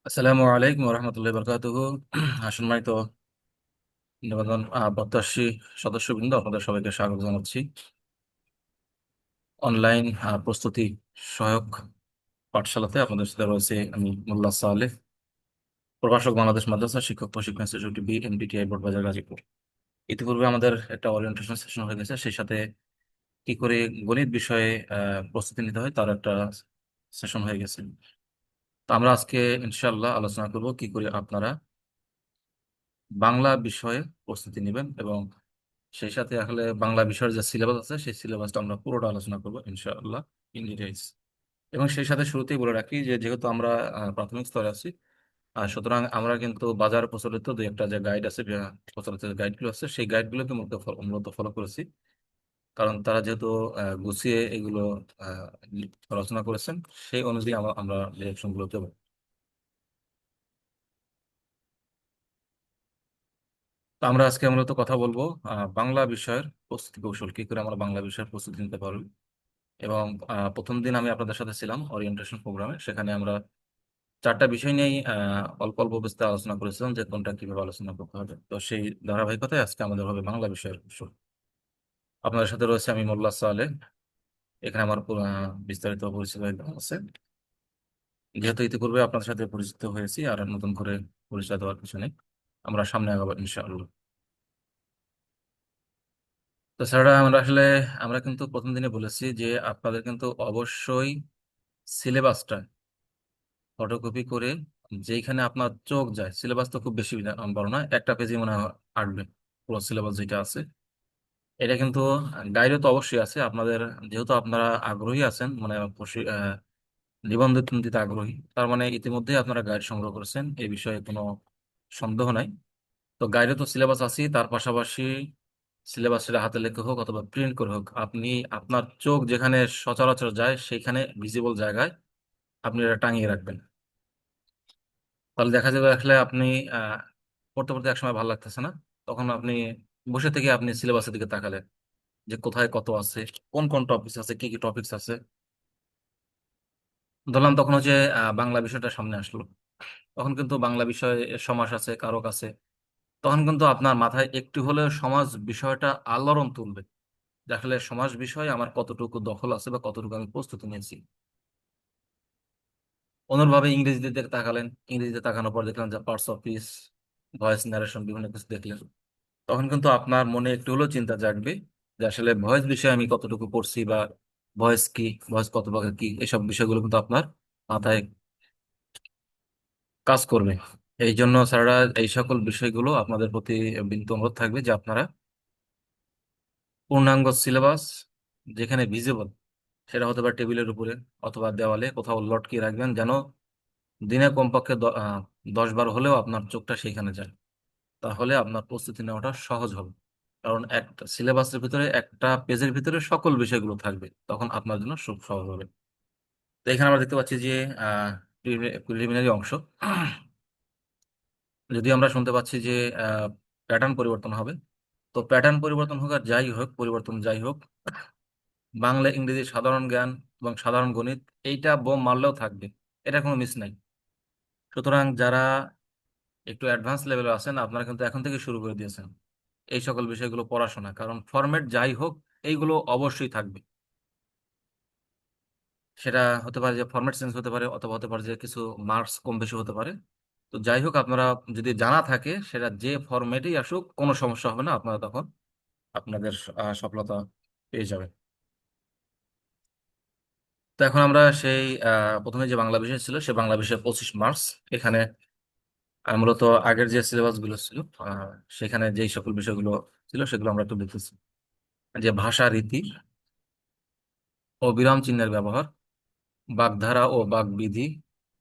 আসসালামু আলাইকুম রহমতুল্লাহ বরকাতুহু। সম্মানিত নিবেদন প্রত্যাশী সদস্যবৃন্দ, আপনাদের সবাইকে স্বাগত জানাচ্ছি অনলাইন প্রস্তুতি সহায়ক পাঠশালাতে। আপনাদের সাথে রয়েছে আমি মোল্লা সালেহ, প্রভাষক বাংলাদেশ মাদ্রাসা শিক্ষক প্রশিক্ষণ ইনস্টিটিউট বিএমডিটিআই বোর্ডবাজার গাজীপুর। ইতিপূর্বে আমাদের একটা ওরিয়েন্টেশন সেশন হয়ে গেছে, সেই সাথে কি করে গণিত বিষয়ে প্রস্তুতি নিতে হয় তার একটা সেশন হয়ে গেছে। তো আমরা আজকে ইনশাআল্লাহ আলোচনা করব কি করে আপনারা বাংলা বিষয়ে প্রস্তুতি নেবেন, এবং সেই সাথে আসলে বাংলা বিষয়ের যে সিলেবাস আছে সেই সিলেবাসটা আমরা পুরোটা আলোচনা করবো ইনশাআল্লাহ ইন ডিটেইলস। এবং সেই সাথে শুরুতেই বলে রাখি যে যেহেতু আমরা প্রাথমিক স্তরে আছি, সুতরাং আমরা কিন্তু বাজার প্রচলিত দুই একটা যে গাইড আছে, প্রচলিত যে গাইডগুলো আছে সেই গাইডগুলোকে মূলত ফলো করেছি। কারণ তারা যেহেতু গুছিয়ে এগুলো রচনা করেছেন, সেই অনুযায়ী আমরা ডিরেকশন গুলো দেবো। তো আমরা আজকে মূলত কথা বলবো বাংলা বিষয়ের প্রস্তুতি কৌশল, কি করে আমরা বাংলা বিষয়ের প্রস্তুতি নিতে পারবো। এবং প্রথম দিন আমি আপনাদের সাথে ছিলাম ওরিয়েন্টেশন প্রোগ্রামে, সেখানে আমরা চারটা বিষয় নিয়েই অল্প অল্প বিস্তার আলোচনা করেছিলাম যে কোনটা কিভাবে আলোচনা করতে হবে। তো সেই ধারাবাহিকতায় আজকে আমাদের হবে বাংলা বিষয়ের কৌশল। আপনাদের সাথে রয়েছে আমি মোল্লা সালে। এখানে আমার বিস্তারিত পরিচিত একদম আছে, যেহেতু ইতিপূর্বে আপনাদের সাথে পরিচিত হয়েছি, আর নতুন করে পরিচয় দেওয়ার কিছু নেই। আমরা সামনে আগাবো ইনশাআল্লাহ। তো স্যাররা আমরা কিন্তু প্রথম দিনে বলেছি যে আপনাদের কিন্তু অবশ্যই সিলেবাসটা ফটোকপি করে, যেখানে আপনার চোখ যায়, সিলেবাস তো খুব বেশি বড় না, একটা পেজে মনে হয় আটবে পুরো সিলেবাস যেটা আছে। এটা কিন্তু গাইডে তো অবশ্যই আছে আপনাদের, যেহেতু আপনারা আগ্রহী আছেন, মানে নিবন্ধ দিতে আগ্রহী, তার মানে ইতিমধ্যেই আপনারা গাইড সংগ্রহ করেছেন, এই বিষয়ে কোনো সন্দেহ নাই। তো গাইডে তো সিলেবাস আছেই, তার পাশাপাশি সিলেবাসের হাতে লেখা হোক অথবা প্রিন্ট করে হোক, আপনি আপনার চোখ যেখানে সচরাচর যায় সেইখানে ভিজিবল জায়গায় আপনি এটা টাঙিয়ে রাখবেন। তাহলে দেখা যাবে আসলে আপনি আহ পড়তে পড়তে একসময় ভালো লাগতেছে না, তখন আপনি বসে থেকে আপনি সিলেবাসের দিকে তাকালেন যে কোথায় কত আছে, কোন কোন টপিকস আছে, কি কি টপিকস আছে। ধরলাম তখন হচ্ছে বাংলা বিষয়টা সামনে আসলো, তখন কিন্তু বাংলা বিষয়ে সমাস আছে, কারক আছে। তখন কিন্তু আপনার মাথায় একটু হলেও সমাজ বিষয়টা আলোড়ন তুলবে যে আসলে সমাজ বিষয়ে আমার কতটুকু দখল আছে বা কতটুকু আমি প্রস্তুতি নিয়েছি। অনুরূপভাবে ইংরেজিতে দিকে তাকালেন, ইংরেজিতে তাকানোর পর দেখলেন যে parts of speech, voice narration, বিভিন্ন কিছু দেখলেন। তখন কিন্তু আপনার মনে একটু হলেও চিন্তা জাগবে যে আসলে ভয়েস বিষয়ে আমি কতটুকু পড়ছি, বা ভয়েস কি, ভয়েস কত প্রকার কি, এসব বিষয়গুলো কিন্তু আপনার মাথায় কাজ করবে। এই জন্য স্যাররা এই সকল বিষয়গুলো আপনাদের প্রতি বিনীত অনুরোধ থাকবে যে আপনারা পূর্ণাঙ্গ সিলেবাস যেখানে ভিজিবল, সেটা হতে পারে টেবিলের উপরে অথবা দেওয়ালে কোথাও লটকিয়ে রাখবেন, যেন দিনে কমপক্ষে 10 বার হলেও আপনার চোখটা সেইখানে যায়। তাহলে আপনার প্রস্তুতি নেওয়াটা সহজ হবে। কারণ একটা সিলেবাসের ভিতরে, একটা পেজের ভিতরে সকল বিষয়গুলো থাকবে, তখন আপনার জন্য খুব সহজ হবে। তো এখানে আমরা দেখতে পাচ্ছি যে প্রিলিমিনারি অংশ, যদি আমরা শুনতে পাচ্ছি যে প্যাটার্ন পরিবর্তন হবে। তো প্যাটার্ন পরিবর্তন হোক আর যাই হোক, পরিবর্তন যাই হোক, বাংলা ইংরেজি সাধারণ জ্ঞান এবং সাধারণ গণিত এইটা বোম মারলেও থাকবে, এটা কোনো মিস নাই। সুতরাং যারা একটু অ্যাডভান্স লেভেলে আছেন, আপনারা কিন্তু এখন থেকে শুরু করে দিয়েছেন এই সকল বিষয়গুলো পড়াশোনা, কারণ ফরম্যাট যাই হোক এইগুলো অবশ্যই থাকবে। সেটা হতে পারে যে ফরম্যাট চেঞ্জ হতে পারে, অথবা হতে পারে যে কিছু মার্কস কম বেশি হতে পারে। তো যাই হোক, আপনারা যদি জানা থাকে সেটা যে ফরম্যাটেই আসুক কোনো সমস্যা হবে না, আপনারা তখন আপনাদের সফলতা পেয়ে যাবেন। তো এখন আমরা সেই প্রথমে যে বাংলা বিষয় ছিল সে বাংলা বিষয়ে 25 মার্কস, এখানে মূলত আগের যে সিলেবাস গুলো ছিল সেখানে যেই সকল বিষয়গুলো ছিল সেগুলো আমরা একটু দেখতেছি। যে ভাষা রীতি, অবিরাম চিহ্নের ব্যবহার, বাগধারা ও বাগবিধি,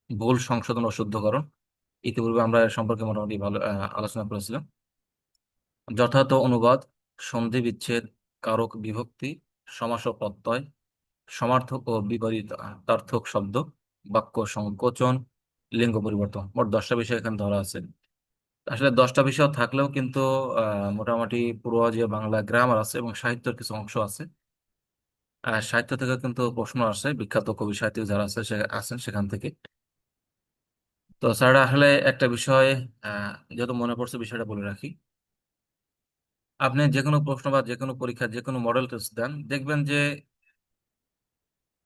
ভুল সংশোধন ও শুদ্ধকরণ, ইতিপূর্বে আমরা এর সম্পর্কে মোটামুটি ভালো আলোচনা করেছিলাম। যথার্থ অনুবাদ, সন্ধি বিচ্ছেদ, কারক বিভক্তি, সমাস ও প্রত্যয়, সমার্থক ও বিপরীতার্থক শব্দ, বাক্য সংকোচন, লিঙ্গ পরিবর্তন, মোট 10টা বিষয় এখানে ধরা আছে। আসলে 10টা বিষয় থাকলেও কিন্তু মোটামুটি পুরো যে বাংলা গ্রামার আছে এবং সাহিত্যের কিছু অংশ আছে, সাহিত্য থেকে কিন্তু প্রশ্ন আসে, বিখ্যাত কবি সাহিত্যিক যারা আছে সে আছেন সেখান থেকে। তো স্যার আসলে একটা বিষয়, যেহেতু মনে পড়ছে বিষয়টা বলে রাখি। আপনি যে কোনো প্রশ্ন বা যে কোনো পরীক্ষা যে কোনো মডেল টেস্ট দেন, দেখবেন যে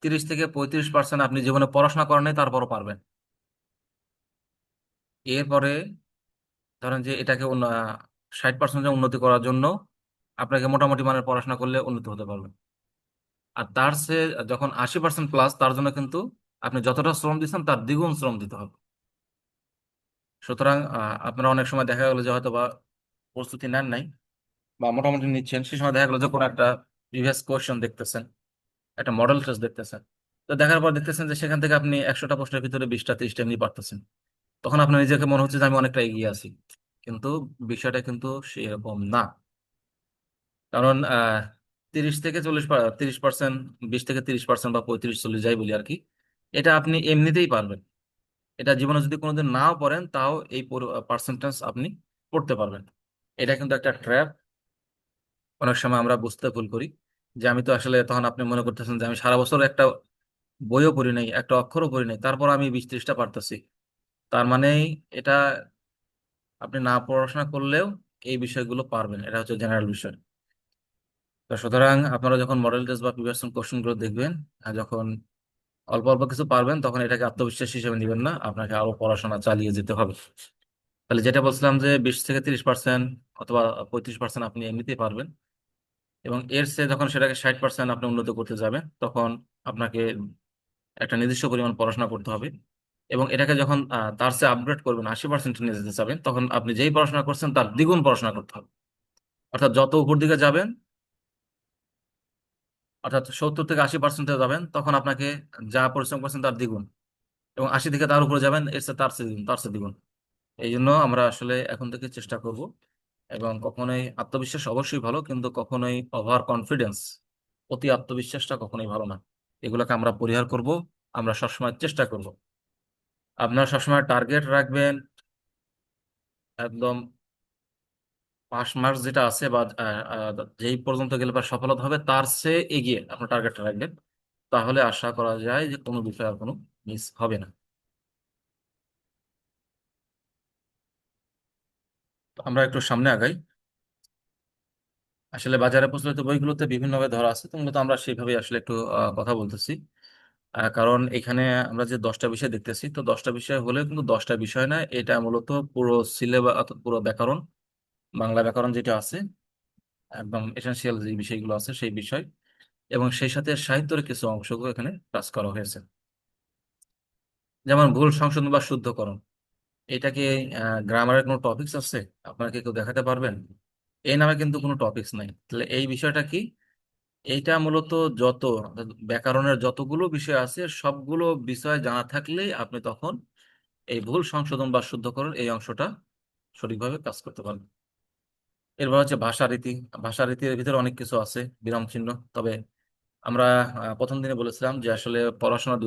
30 থেকে 35% আপনি জীবনে পড়াশোনা করেন নাই তারপরও পারবেন। এরপরে ধরেন যে এটাকে 60% উন্নতি করার জন্য আপনাকে মোটামুটি মানের পড়াশোনা করলে উন্নতি হতে পারবে। আর তার চেয়ে যখন 80% প্লাস, তার জন্য কিন্তু আপনি যতটা শ্রম দিচ্ছেন তার দ্বিগুণ শ্রম দিতে হবে। সুতরাং আপনারা অনেক সময় দেখা গেলো যে হয়তো বা প্রস্তুতি নেন নাই বা মোটামুটি নিচ্ছেন, সেই সময় দেখা গেলো যে কোনো একটা প্রিভিয়াস কোয়েশ্চেন দেখতেছেন, একটা মডেল টেস্ট দেখতেছেন। তো দেখার পর দেখতেছেন যে সেখান থেকে আপনি 100টা প্রশ্নের ভিতরে 20টা 30টা এমনি পারতেছেন। তখন আপনার নিজেকে মনে হচ্ছে যে আমি অনেকটা এগিয়ে আছি। কিন্তু বিষয়টা কিন্তু সেরকম না। কারণ 30 থেকে 40, 30%, 20 থেকে 30% বা 35 40 যাই বলি আর কি, এটা আপনি এমনিতেই পারবেন। এটা জীবনে যদি কোনোদিন নাও পড়েন তাও এই পার্সেন্টেজ আপনি পড়তে পারবেন। এটা কিন্তু একটা ট্র্যাপ। অনেক সময় আমরা বুঝতে ভুল করি যে আমি তো আসলে, তখন আপনি মনে করতেছেন যে আমি সারা বছর একটা বইও পড়ি নাই, একটা অক্ষরও পড়ি নাই, তারপর আমি 20 30টা পারতেছি। তার মানে এটা, আপনি না পড়াশোনা করলেও এই বিষয়গুলো পারবেন, এটা হচ্ছে জেনারেল বিষয়। তো সুতরাং আপনারা যখন মডেল টেস্ট বা প্রিপারেশন কোশ্চেন গুলো দেখবেন, আর যখন অল্প অল্প কিছু পারবেন, তখন এটাকে আত্মবিশ্বাস হিসেবে নেবেন না, আপনাকে আরো পড়াশোনা চালিয়ে যেতে হবে। তাহলে যেটা বলছিলাম যে 20 থেকে 30% অথবা 35% আপনি এমনিতেই পারবেন। এবং এর চেয়ে যখন সেটাকে 60% আপনি উন্নত করতে যাবেন, তখন আপনাকে একটা নির্দিষ্ট পরিমাণ পড়াশোনা করতে হবে। এবং এটাকে যখন তার চেয়ে আপগ্রেড করবেন, 80% নিয়ে যেতে চাবেন, তখন আপনি যেই পড়াশোনা করছেন তার দ্বিগুণ পড়াশোনা করতে হবে। অর্থাৎ যত উপর দিকে যাবেন, অর্থাৎ 70 থেকে 80% যাবেন, তখন আপনাকে যা পরিশ্রম করছেন তার দ্বিগুণ। এবং 80 থেকে তার উপরে যাবেন, এর চেয়ে তার চেয়ে দ্বিগুণ, তার চেয়ে দ্বিগুণ। এই জন্য আমরা আসলে এখন থেকে চেষ্টা করব। এবং কখনোই আত্মবিশ্বাস অবশ্যই ভালো, কিন্তু কখনোই ওভার কনফিডেন্স, অতি আত্মবিশ্বাসটা কখনোই ভালো না। এগুলোকে আমরা পরিহার করব। আমরা সবসময় চেষ্টা করব। আপনার সবসময় টার্গেট রাখবেন একদম পাস মার্কস যেটা আছে বা যেই পর্যন্ত গেলে বা সফলতা হবে তার চেয়ে এগিয়ে আপনার টার্গেটটা রাখবেন। তাহলে আশা করা যায় যে কোনো বিষয় আর কোনো মিস হবে না। তো আমরা একটু সামনে আগাই। আসলে বাজারে প্রচলিত বইগুলোতে বিভিন্নভাবে ধরা আছে, তো মূলত আমরা সেইভাবে আসলে একটু কথা বলতেছি। কারণ এখানে আমরা যে 10টা বিষয় দেখতেছি, তো 10টা বিষয় হলে কিন্তু 10টা বিষয় না, এটা মূলত পুরো সিলেবাস, পুরো ব্যাকরণ, বাংলা ব্যাকরণ যেটা আছে, একদম এসেনশিয়াল যে বিষয়গুলো আছে সেই বিষয়। এবং সেই সাথে সাহিত্যের কিছু অংশগুলো এখানে টাচ করা হয়েছে। যেমন ভুল সংশোধন বা শুদ্ধকরণ, এটা কি গ্রামারের কোনো টপিকস আছে? আপনারা কি কেউ দেখাতে পারবেন? এই নামে কিন্তু কোনো টপিকস নাই। তাহলে এই বিষয়টা কি? এইটা মূলত যত ব্যাকরণের যতগুলো বিষয় আছে সবগুলো বিষয় জানা থাকলেই আপনি তখন এই ভুল সংশোধন বা শুদ্ধকরণ এই অংশটা সঠিকভাবে কাজ করতে পারবেন। এরপর হচ্ছে ভাষারীতি। ভাষারীতির ভিতরে অনেক কিছু আছে, বিরাম চিহ্ন। তবে আমরা প্রথম দিনে বলেছিলাম যে আসলে পড়াশোনার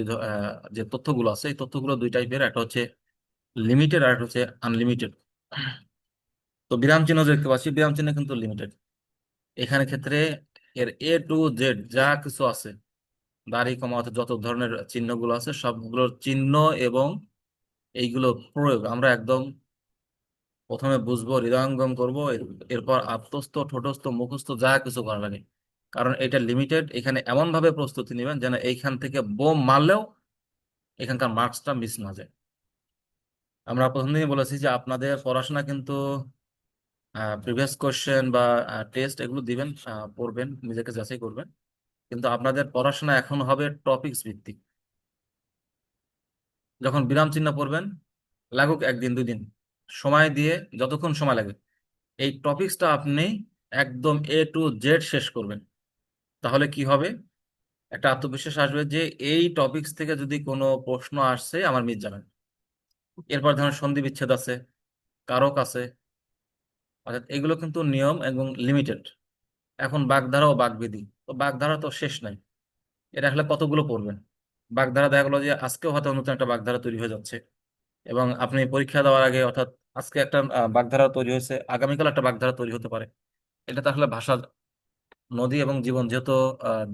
যে তথ্যগুলো আছে, এই তথ্যগুলো দুই টাইপের, একটা হচ্ছে লিমিটেড আর একটা হচ্ছে আনলিমিটেড। তো বিরাম চিহ্ন যে দেখতে পাচ্ছি, বিরাম চিহ্ন কিন্তু লিমিটেড। এখানে ক্ষেত্রে এর A to Z যা কিছু আছে, দাড়ি কমা অর্থাৎ যত ধরনের চিহ্নগুলো আছে সবগুলোর চিহ্ন এবং এইগুলো প্রয়োগ আমরা একদম প্রথমে বুঝবো, হৃদয়ঙ্গম করবো, এরপর আত্মস্থ ঠোঁটস্থ মুখস্থ যা কিছু করা লাগে। কারণ এটা লিমিটেড, এখানে এমন ভাবে প্রস্তুতি নেবেন যেন এইখান থেকে বোম মারলেও এখানকার মার্কসটা মিস না যায়। আমরা প্রথম দিনই বলেছি যে আপনাদের পড়াশোনা কিন্তু প্রিভিয়াস কোশ্চেন বা টেস্ট এগুলো দিবেন, পড়বেন, নিজেকে যাচাই করবেন। কিন্তু আপনাদের পড়াশোনা এখন হবে টপিকস ভিত্তিক। যখন বিরাম চিহ্ন পড়বেন, লাগুক 1 দিন 2 দিন, সময় দিয়ে যতক্ষণ সময় লাগে এই টপিকসটা আপনি একদম A to Z শেষ করবেন। তাহলে কি হবে? একটা আত্মবিশ্বাস আসবে যে এই টপিকস থেকে যদি কোনো প্রশ্ন আসছে আমার মিস যাবে না। এরপর ধরুন সন্ধি বিচ্ছেদ আছে, কারক আছে, অর্থাৎ এগুলো কিন্তু নিয়ম এবং লিমিটেড। এখন বাগধারা ও বাগবিধি, তো বাগধারা তো শেষ নাই। এটা আসলে কতগুলো পড়বেন? বাগধারা দেখা গেলো যে আজকেও হয়তো নতুন একটা বাগধারা তৈরি হয়ে যাচ্ছে। এবং আপনি পরীক্ষা দেওয়ার আগে, অর্থাৎ আজকে একটা বাগধারা তৈরি হয়েছে, আগামীকাল একটা বাগধারা তৈরি হতে পারে। এটা তো আসলে ভাষা নদী এবং জীবন যেহেতু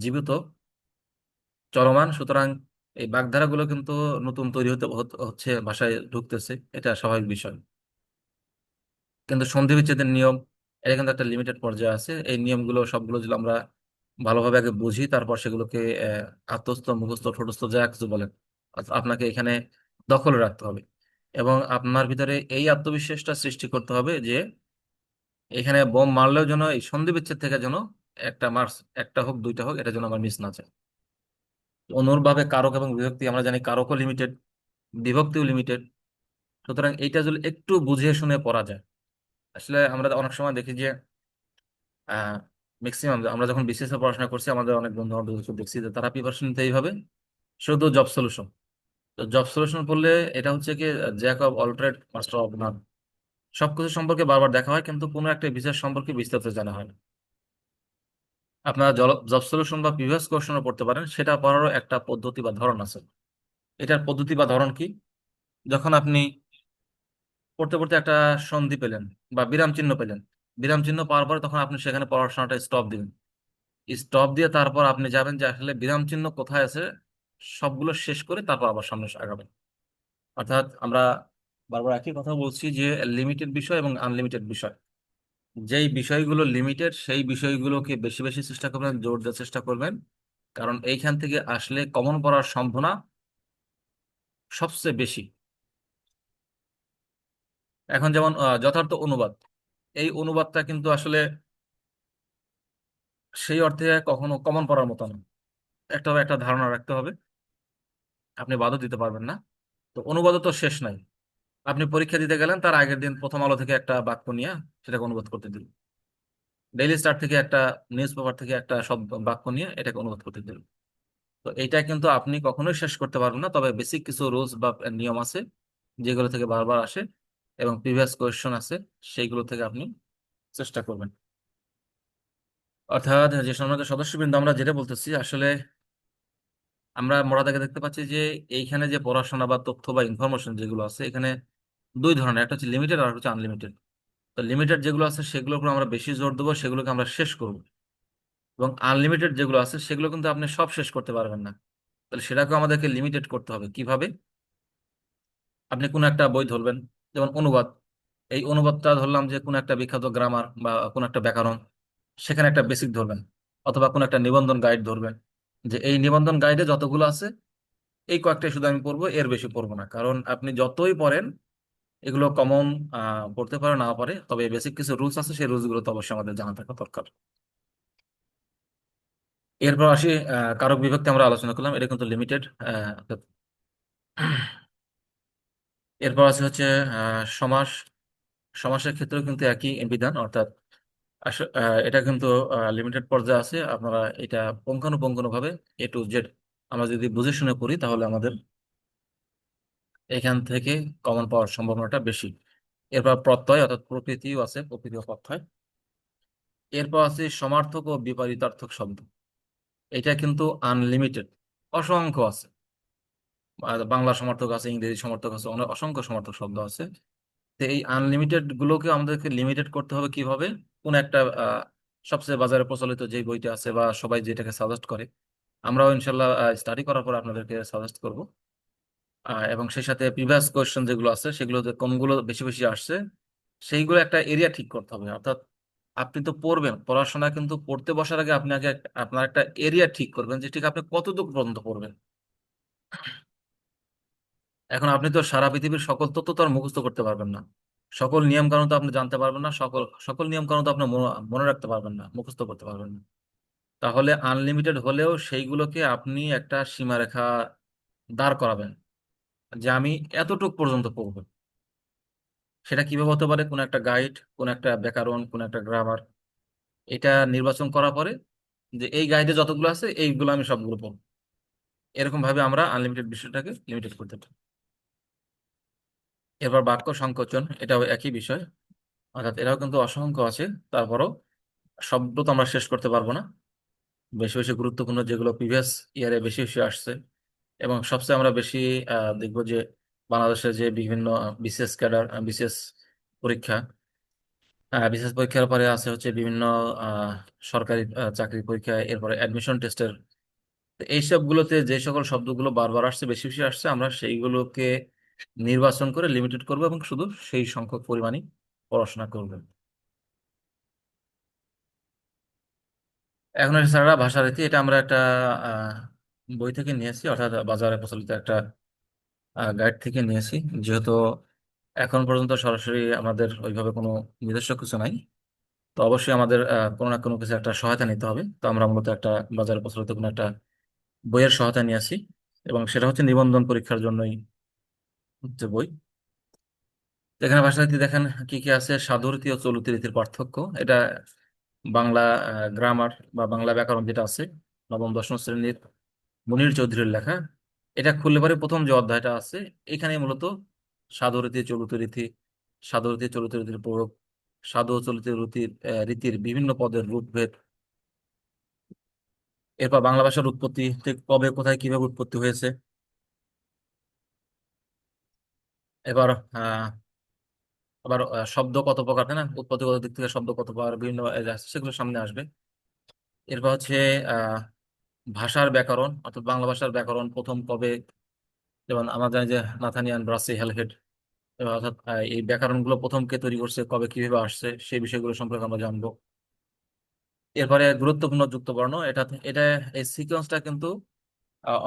জীবিত, চলমান, সুতরাং এই বাগধারাগুলো কিন্তু নতুন তৈরি হচ্ছে, ভাষায় ঢুকতেছে, এটা স্বাভাবিক বিষয়। কিন্তু সন্ধি বিচ্ছেদের নিয়ম, এটা কিন্তু একটা লিমিটেড পর্যায়ে আছে। এই নিয়মগুলো সবগুলো যদি আমরা ভালোভাবে আগে বুঝি, তারপর সেগুলোকে আত্মস্থ, মুখস্থ, ঠোঁটস্থ, যা কিছু বলেন, আপনাকে এখানে দখলে রাখতে হবে। এবং আপনার ভিতরে এই আত্মবিশ্বাসটা সৃষ্টি করতে হবে যে এখানে বোম মারলেও যেন এই সন্ধি বিচ্ছেদ থেকে যেন একটা মার্কস, একটা হোক দুইটা হোক, এটা যেন আমার মিস না যায়। অনুরূপভাবে কারক এবং বিভক্তি, আমরা জানি কারকও লিমিটেড, বিভক্তিও লিমিটেড। সুতরাং এইটা যদি একটু বুঝে শুনে পড়া যায়, আসলে আমরা অনেক সময় দেখি যে ম্যাক্সিমাম আমরা যখন বিসিএস এ পড়াশোনা করছি, আমাদের অনেক বন্ধু বান্ধব দেখছি যে তারা প্রিপারেশন নিতে এইভাবে, শুধু জব সলিউশন। তো জব সলিউশন পড়লে এটা হচ্ছে কি, Jack of all trade master of নান, সবকিছু সম্পর্কে বারবার দেখা হয় কিন্তু কোনো একটা বিশেষ সম্পর্কে বিস্তারিত জানা হয় না। আপনারা জব সলিউশন বা প্রিভিয়াস কোশ্চেনও পড়তে পারেন, সেটা পড়ারও একটা পদ্ধতি বা ধরন আছে। এটার পদ্ধতি বা ধরন কি? যখন আপনি পড়তে পড়তে একটা সন্ধি পেলেন বা বিরাম চিহ্ন পেলেন, বিরাম চিহ্ন পাওয়ার পরে তখন আপনি সেখানে পড়াশোনাটা স্টপ দিবেন। স্টপ দিয়ে তারপর আপনি যাবেন যে আসলে বিরাম চিহ্ন কোথায় আছে, সবগুলো শেষ করে তারপর আবার সামনে আগাবেন। অর্থাৎ আমরা বারবার একই কথা বলছি যে লিমিটেড বিষয় এবং আনলিমিটেড বিষয়, যেই বিষয়গুলো লিমিটেড সেই বিষয়গুলোকে বেশি বেশি চেষ্টা করবেন, জোর দেওয়ার চেষ্টা করবেন। কারণ এইখান থেকে আসলে কমন পড়ার সম্ভাবনা সবচেয়ে বেশি। এখন যেমন যথার্থ অনুবাদ, এই অনুবাদটা কিন্তু আসলে সেই অর্থে কখনো কমন পড়ার মতো না। একটা ধারণা রাখতে হবে, আপনি বাদও দিতে পারবেন না। তো অনুবাদও তো শেষ নাই। আপনি পরীক্ষা দিতে গেলেন, তার আগের দিন প্রথম আলো থেকে একটা বাক্য নিয়ে সেটাকে অনুবাদ করতে দিল, ডেইলি স্টার থেকে একটা, নিউজ পেপার থেকে একটা শব্দ বাক্য নিয়ে এটাকে অনুবাদ করতে দিল। তো এইটা কিন্তু আপনি কখনোই শেষ করতে পারবেন না, তবে বেসিক কিছু রুলস বা নিয়ম আছে যেগুলো থেকে বারবার আসে এবং প্রিভিয়াস কোয়েশ্চন আছে, সেইগুলো থেকে আপনি চেষ্টা করবেন। অর্থাৎ যে সম্মানিত সদস্যবৃন্দ, আমরা যেটা বলতেছি আসলে, আমরা মোড়া দাগে দেখতে পাচ্ছি যে এইখানে যে পড়াশোনা বা তথ্য বা ইনফরমেশন যেগুলো আছে এখানে দুই ধরনের, একটা হচ্ছে লিমিটেড আর হচ্ছে আনলিমিটেড। তো লিমিটেড যেগুলো আছে সেগুলোর উপর আমরা বেশি জোর দেবো, সেগুলোকে আমরা শেষ করব। এবং আনলিমিটেড যেগুলো আছে সেগুলো কিন্তু আপনি সব শেষ করতে পারবেন না। তাহলে সেটাকে আমাদেরকে লিমিটেড করতে হবে কিভাবে? আপনি কোনো একটা বই ধরবেন, যেমন অনুবাদ। এই অনুবাদটা ধরলাম যে কোনো একটা বিখ্যাত গ্রামার বা কোনো একটা ব্যাকরণ, সেখানে একটা বেসিক ধরবেন। অথবা কোনো একটা নিবন্ধন গাইড ধরবেন, যে এই নিবন্ধন গাইডে যতগুলো আছে এই কয়েকটাই শুধু আমি পড়বো, এর বেশি পড়বো না। কারণ আপনি যতই পড়েন, এগুলো কমন পড়তে পারে না পারে, তবে বেসিক কিছু রুলস আছে, সেই রুলস গুলো তো অবশ্যই আমাদের জানা থাকা দরকার। এরপর আসি, কারক বিভক্তি আমরা আলোচনা করলাম, এটা কিন্তু লিমিটেড। এরপর আছে হচ্ছে সমাস। সমাসের ক্ষেত্রেও কিন্তু একই বিধান, অর্থাৎ এটা কিন্তু লিমিটেড পর্যায়ে আছে। আপনারা এটা পুঙ্খানুপুঙ্খানু ভাবে A to Z আমরা যদি বুঝে শুনে পড়ি, তাহলে আমাদের এখান থেকে কমন পাওয়ার সম্ভাবনাটা বেশি। এরপর প্রত্যয়, অর্থাৎ প্রকৃতিও আছে, প্রকৃতি ও প্রত্যয়। এরপর আছে সমার্থক ও বিপরীতার্থক শব্দ। এটা কিন্তু আনলিমিটেড, অসংখ্য আছে। বাংলা সমার্থক আছে, ইংরেজি সমার্থক আছে, অনেক অসংখ্য সমার্থক শব্দ আছে। তো এই আনলিমিটেড গুলোকে আমাদেরকে লিমিটেড করতে হবে কিভাবে? কোন একটা সবচেয়ে বাজারে প্রচলিত যে বইটা আছে বা সবাই যেটাকে সাজেস্ট করে, আমরাও ইনশাল্লাহ স্টাডি করার পর আপনাদেরকে সাজেস্ট করব। এবং সেই সাথে প্রিভিয়াস কোয়েশ্চেন যেগুলো আছে সেগুলোতে কোনগুলো বেশি বেশি আসছে, সেইগুলো একটা এরিয়া ঠিক করতে হবে। অর্থাৎ আপনি তো পড়বেন, পড়াশোনা কিন্তু পড়তে বসার আগে আপনি আগে আপনার একটা এরিয়া ঠিক করবেন যে ঠিক আপনি কতটুকু পর্যন্ত পড়বেন। এখন আপনি তো সারা পৃথিবীর সকল তথ্য তো আর মুখস্থ করতে পারবেন না, সকল নিয়ম কানুন তো আপনি জানতে পারবেন না, সকল সকল নিয়ম কানুন তো আপনি মনে রাখতে পারবেন না, মুখস্থ করতে পারবেন না। তাহলে আনলিমিটেড হলেও সেইগুলোকে আপনি একটা সীমারেখা দাঁড় করাবেন যে আমি এতটুকু পর্যন্ত পড়বো। সেটা কিভাবে হতে পারে? কোন একটা গাইড, কোন একটা ব্যাকরণ, কোন একটা গ্রামার, এটা নির্বাচন করার পরে যে এই গাইডে যতগুলো আছে এইগুলো আমি সবগুলো পড়বো। এরকম ভাবে আমরা আনলিমিটেড বিষয়টাকে লিমিটেড করতে পারি। এরপর বাক্য সংকোচন, এটাও একই বিষয়। অর্থাৎ এরাও কিন্তু অসংখ্য আছে, তারপরও সবগুলো তো আমরা শেষ করতে পারবো না। বেশি বেশি গুরুত্বপূর্ণ যেগুলো প্রিভিয়াস ইয়ারে বেশি বেশি আসছে, এবং সবচেয়ে আমরা বেশি দেখবো যে বাংলাদেশের যে বিভিন্ন বিসিএস ক্যাডার, বিসিএস পরীক্ষা, বিসিএস পরীক্ষার পরে আছে হচ্ছে বিভিন্ন আহ, সরকারি চাকরি পরীক্ষা, এরপরে অ্যাডমিশন টেস্টের। এইসবগুলোতে যে সকল শব্দগুলো বারবার আসছে, বেশি বেশি আসছে, আমরা সেইগুলোকে নির্বাচন করে লিমিটেড করব এবং শুধু সেই সংখ্যক পরিমাণই পড়াশোনা করব। এখন স্যাররা ভাষারীতি, এটা আমরা একটা আহ, বই থেকে নিয়েছি, অর্থাৎ বাজারে প্রচলিত একটা গাইড থেকে নিয়েছি। যেহেতু এখন পর্যন্ত সরাসরি আমাদের ওইভাবে কোনো নিজস্ব কিছু নাই, তো অবশ্যই আমাদের কোনো না কোনো কিছু একটা সহায়তা নিতে হবে। তো আমরা মূলত একটা বাজারে প্রচলিত কোনো একটা বইয়ের সহায়তা নিয়েছি, এবং সেটা হচ্ছে নিবন্ধন পরীক্ষার জন্যই হচ্ছে বই। তো এখানে ভাষারীতি দেখেন কি কি আছে: সাধুরীতি ও চলতি রীতির পার্থক্য, এটা বাংলা গ্রামার বা বাংলা ব্যাকরণ যেটা আছে, নবম দশম শ্রেণীর মুনীর চৌধুরীর লেখা। এটা খুললে পরে প্রথম যে অধ্যায়টা আছে, এখানে মূলত সাধুরীতি চলিত রীতি, সাধুরীতি চলিত রীতির প্রয়োগ, সাধু ও চলিত রীতির রীতির বিভিন্ন পদের রূপভেদ, এরপর বাংলা ভাষার উৎপত্তি ঠিক কবে কোথায় কিভাবে উৎপত্তি হয়েছে। এবার আবার শব্দ কত প্রকার, তাই না, উৎপত্তিগত দিক থেকে শব্দ কত প্রকার, বিভিন্ন সেগুলো সামনে আসবে। এরপর হচ্ছে আহ ভাষার ব্যাকরণ, অর্থাৎ বাংলা ভাষার ব্যাকরণ প্রথম কবে, যেমন আমরা জানি যে নাথানিয়ান, ব্রাসি, হেলহেড, অর্থাৎ এই ব্যাকরণগুলো প্রথম কে তৈরি করছে, কবে কিভাবে আসছে, সেই বিষয়গুলো সম্পর্কে আমরা জানবো। এরপরে গুরুত্বপূর্ণ যুক্তবর্ণ, এটা এটা এই সিকোয়েন্সটা কিন্তু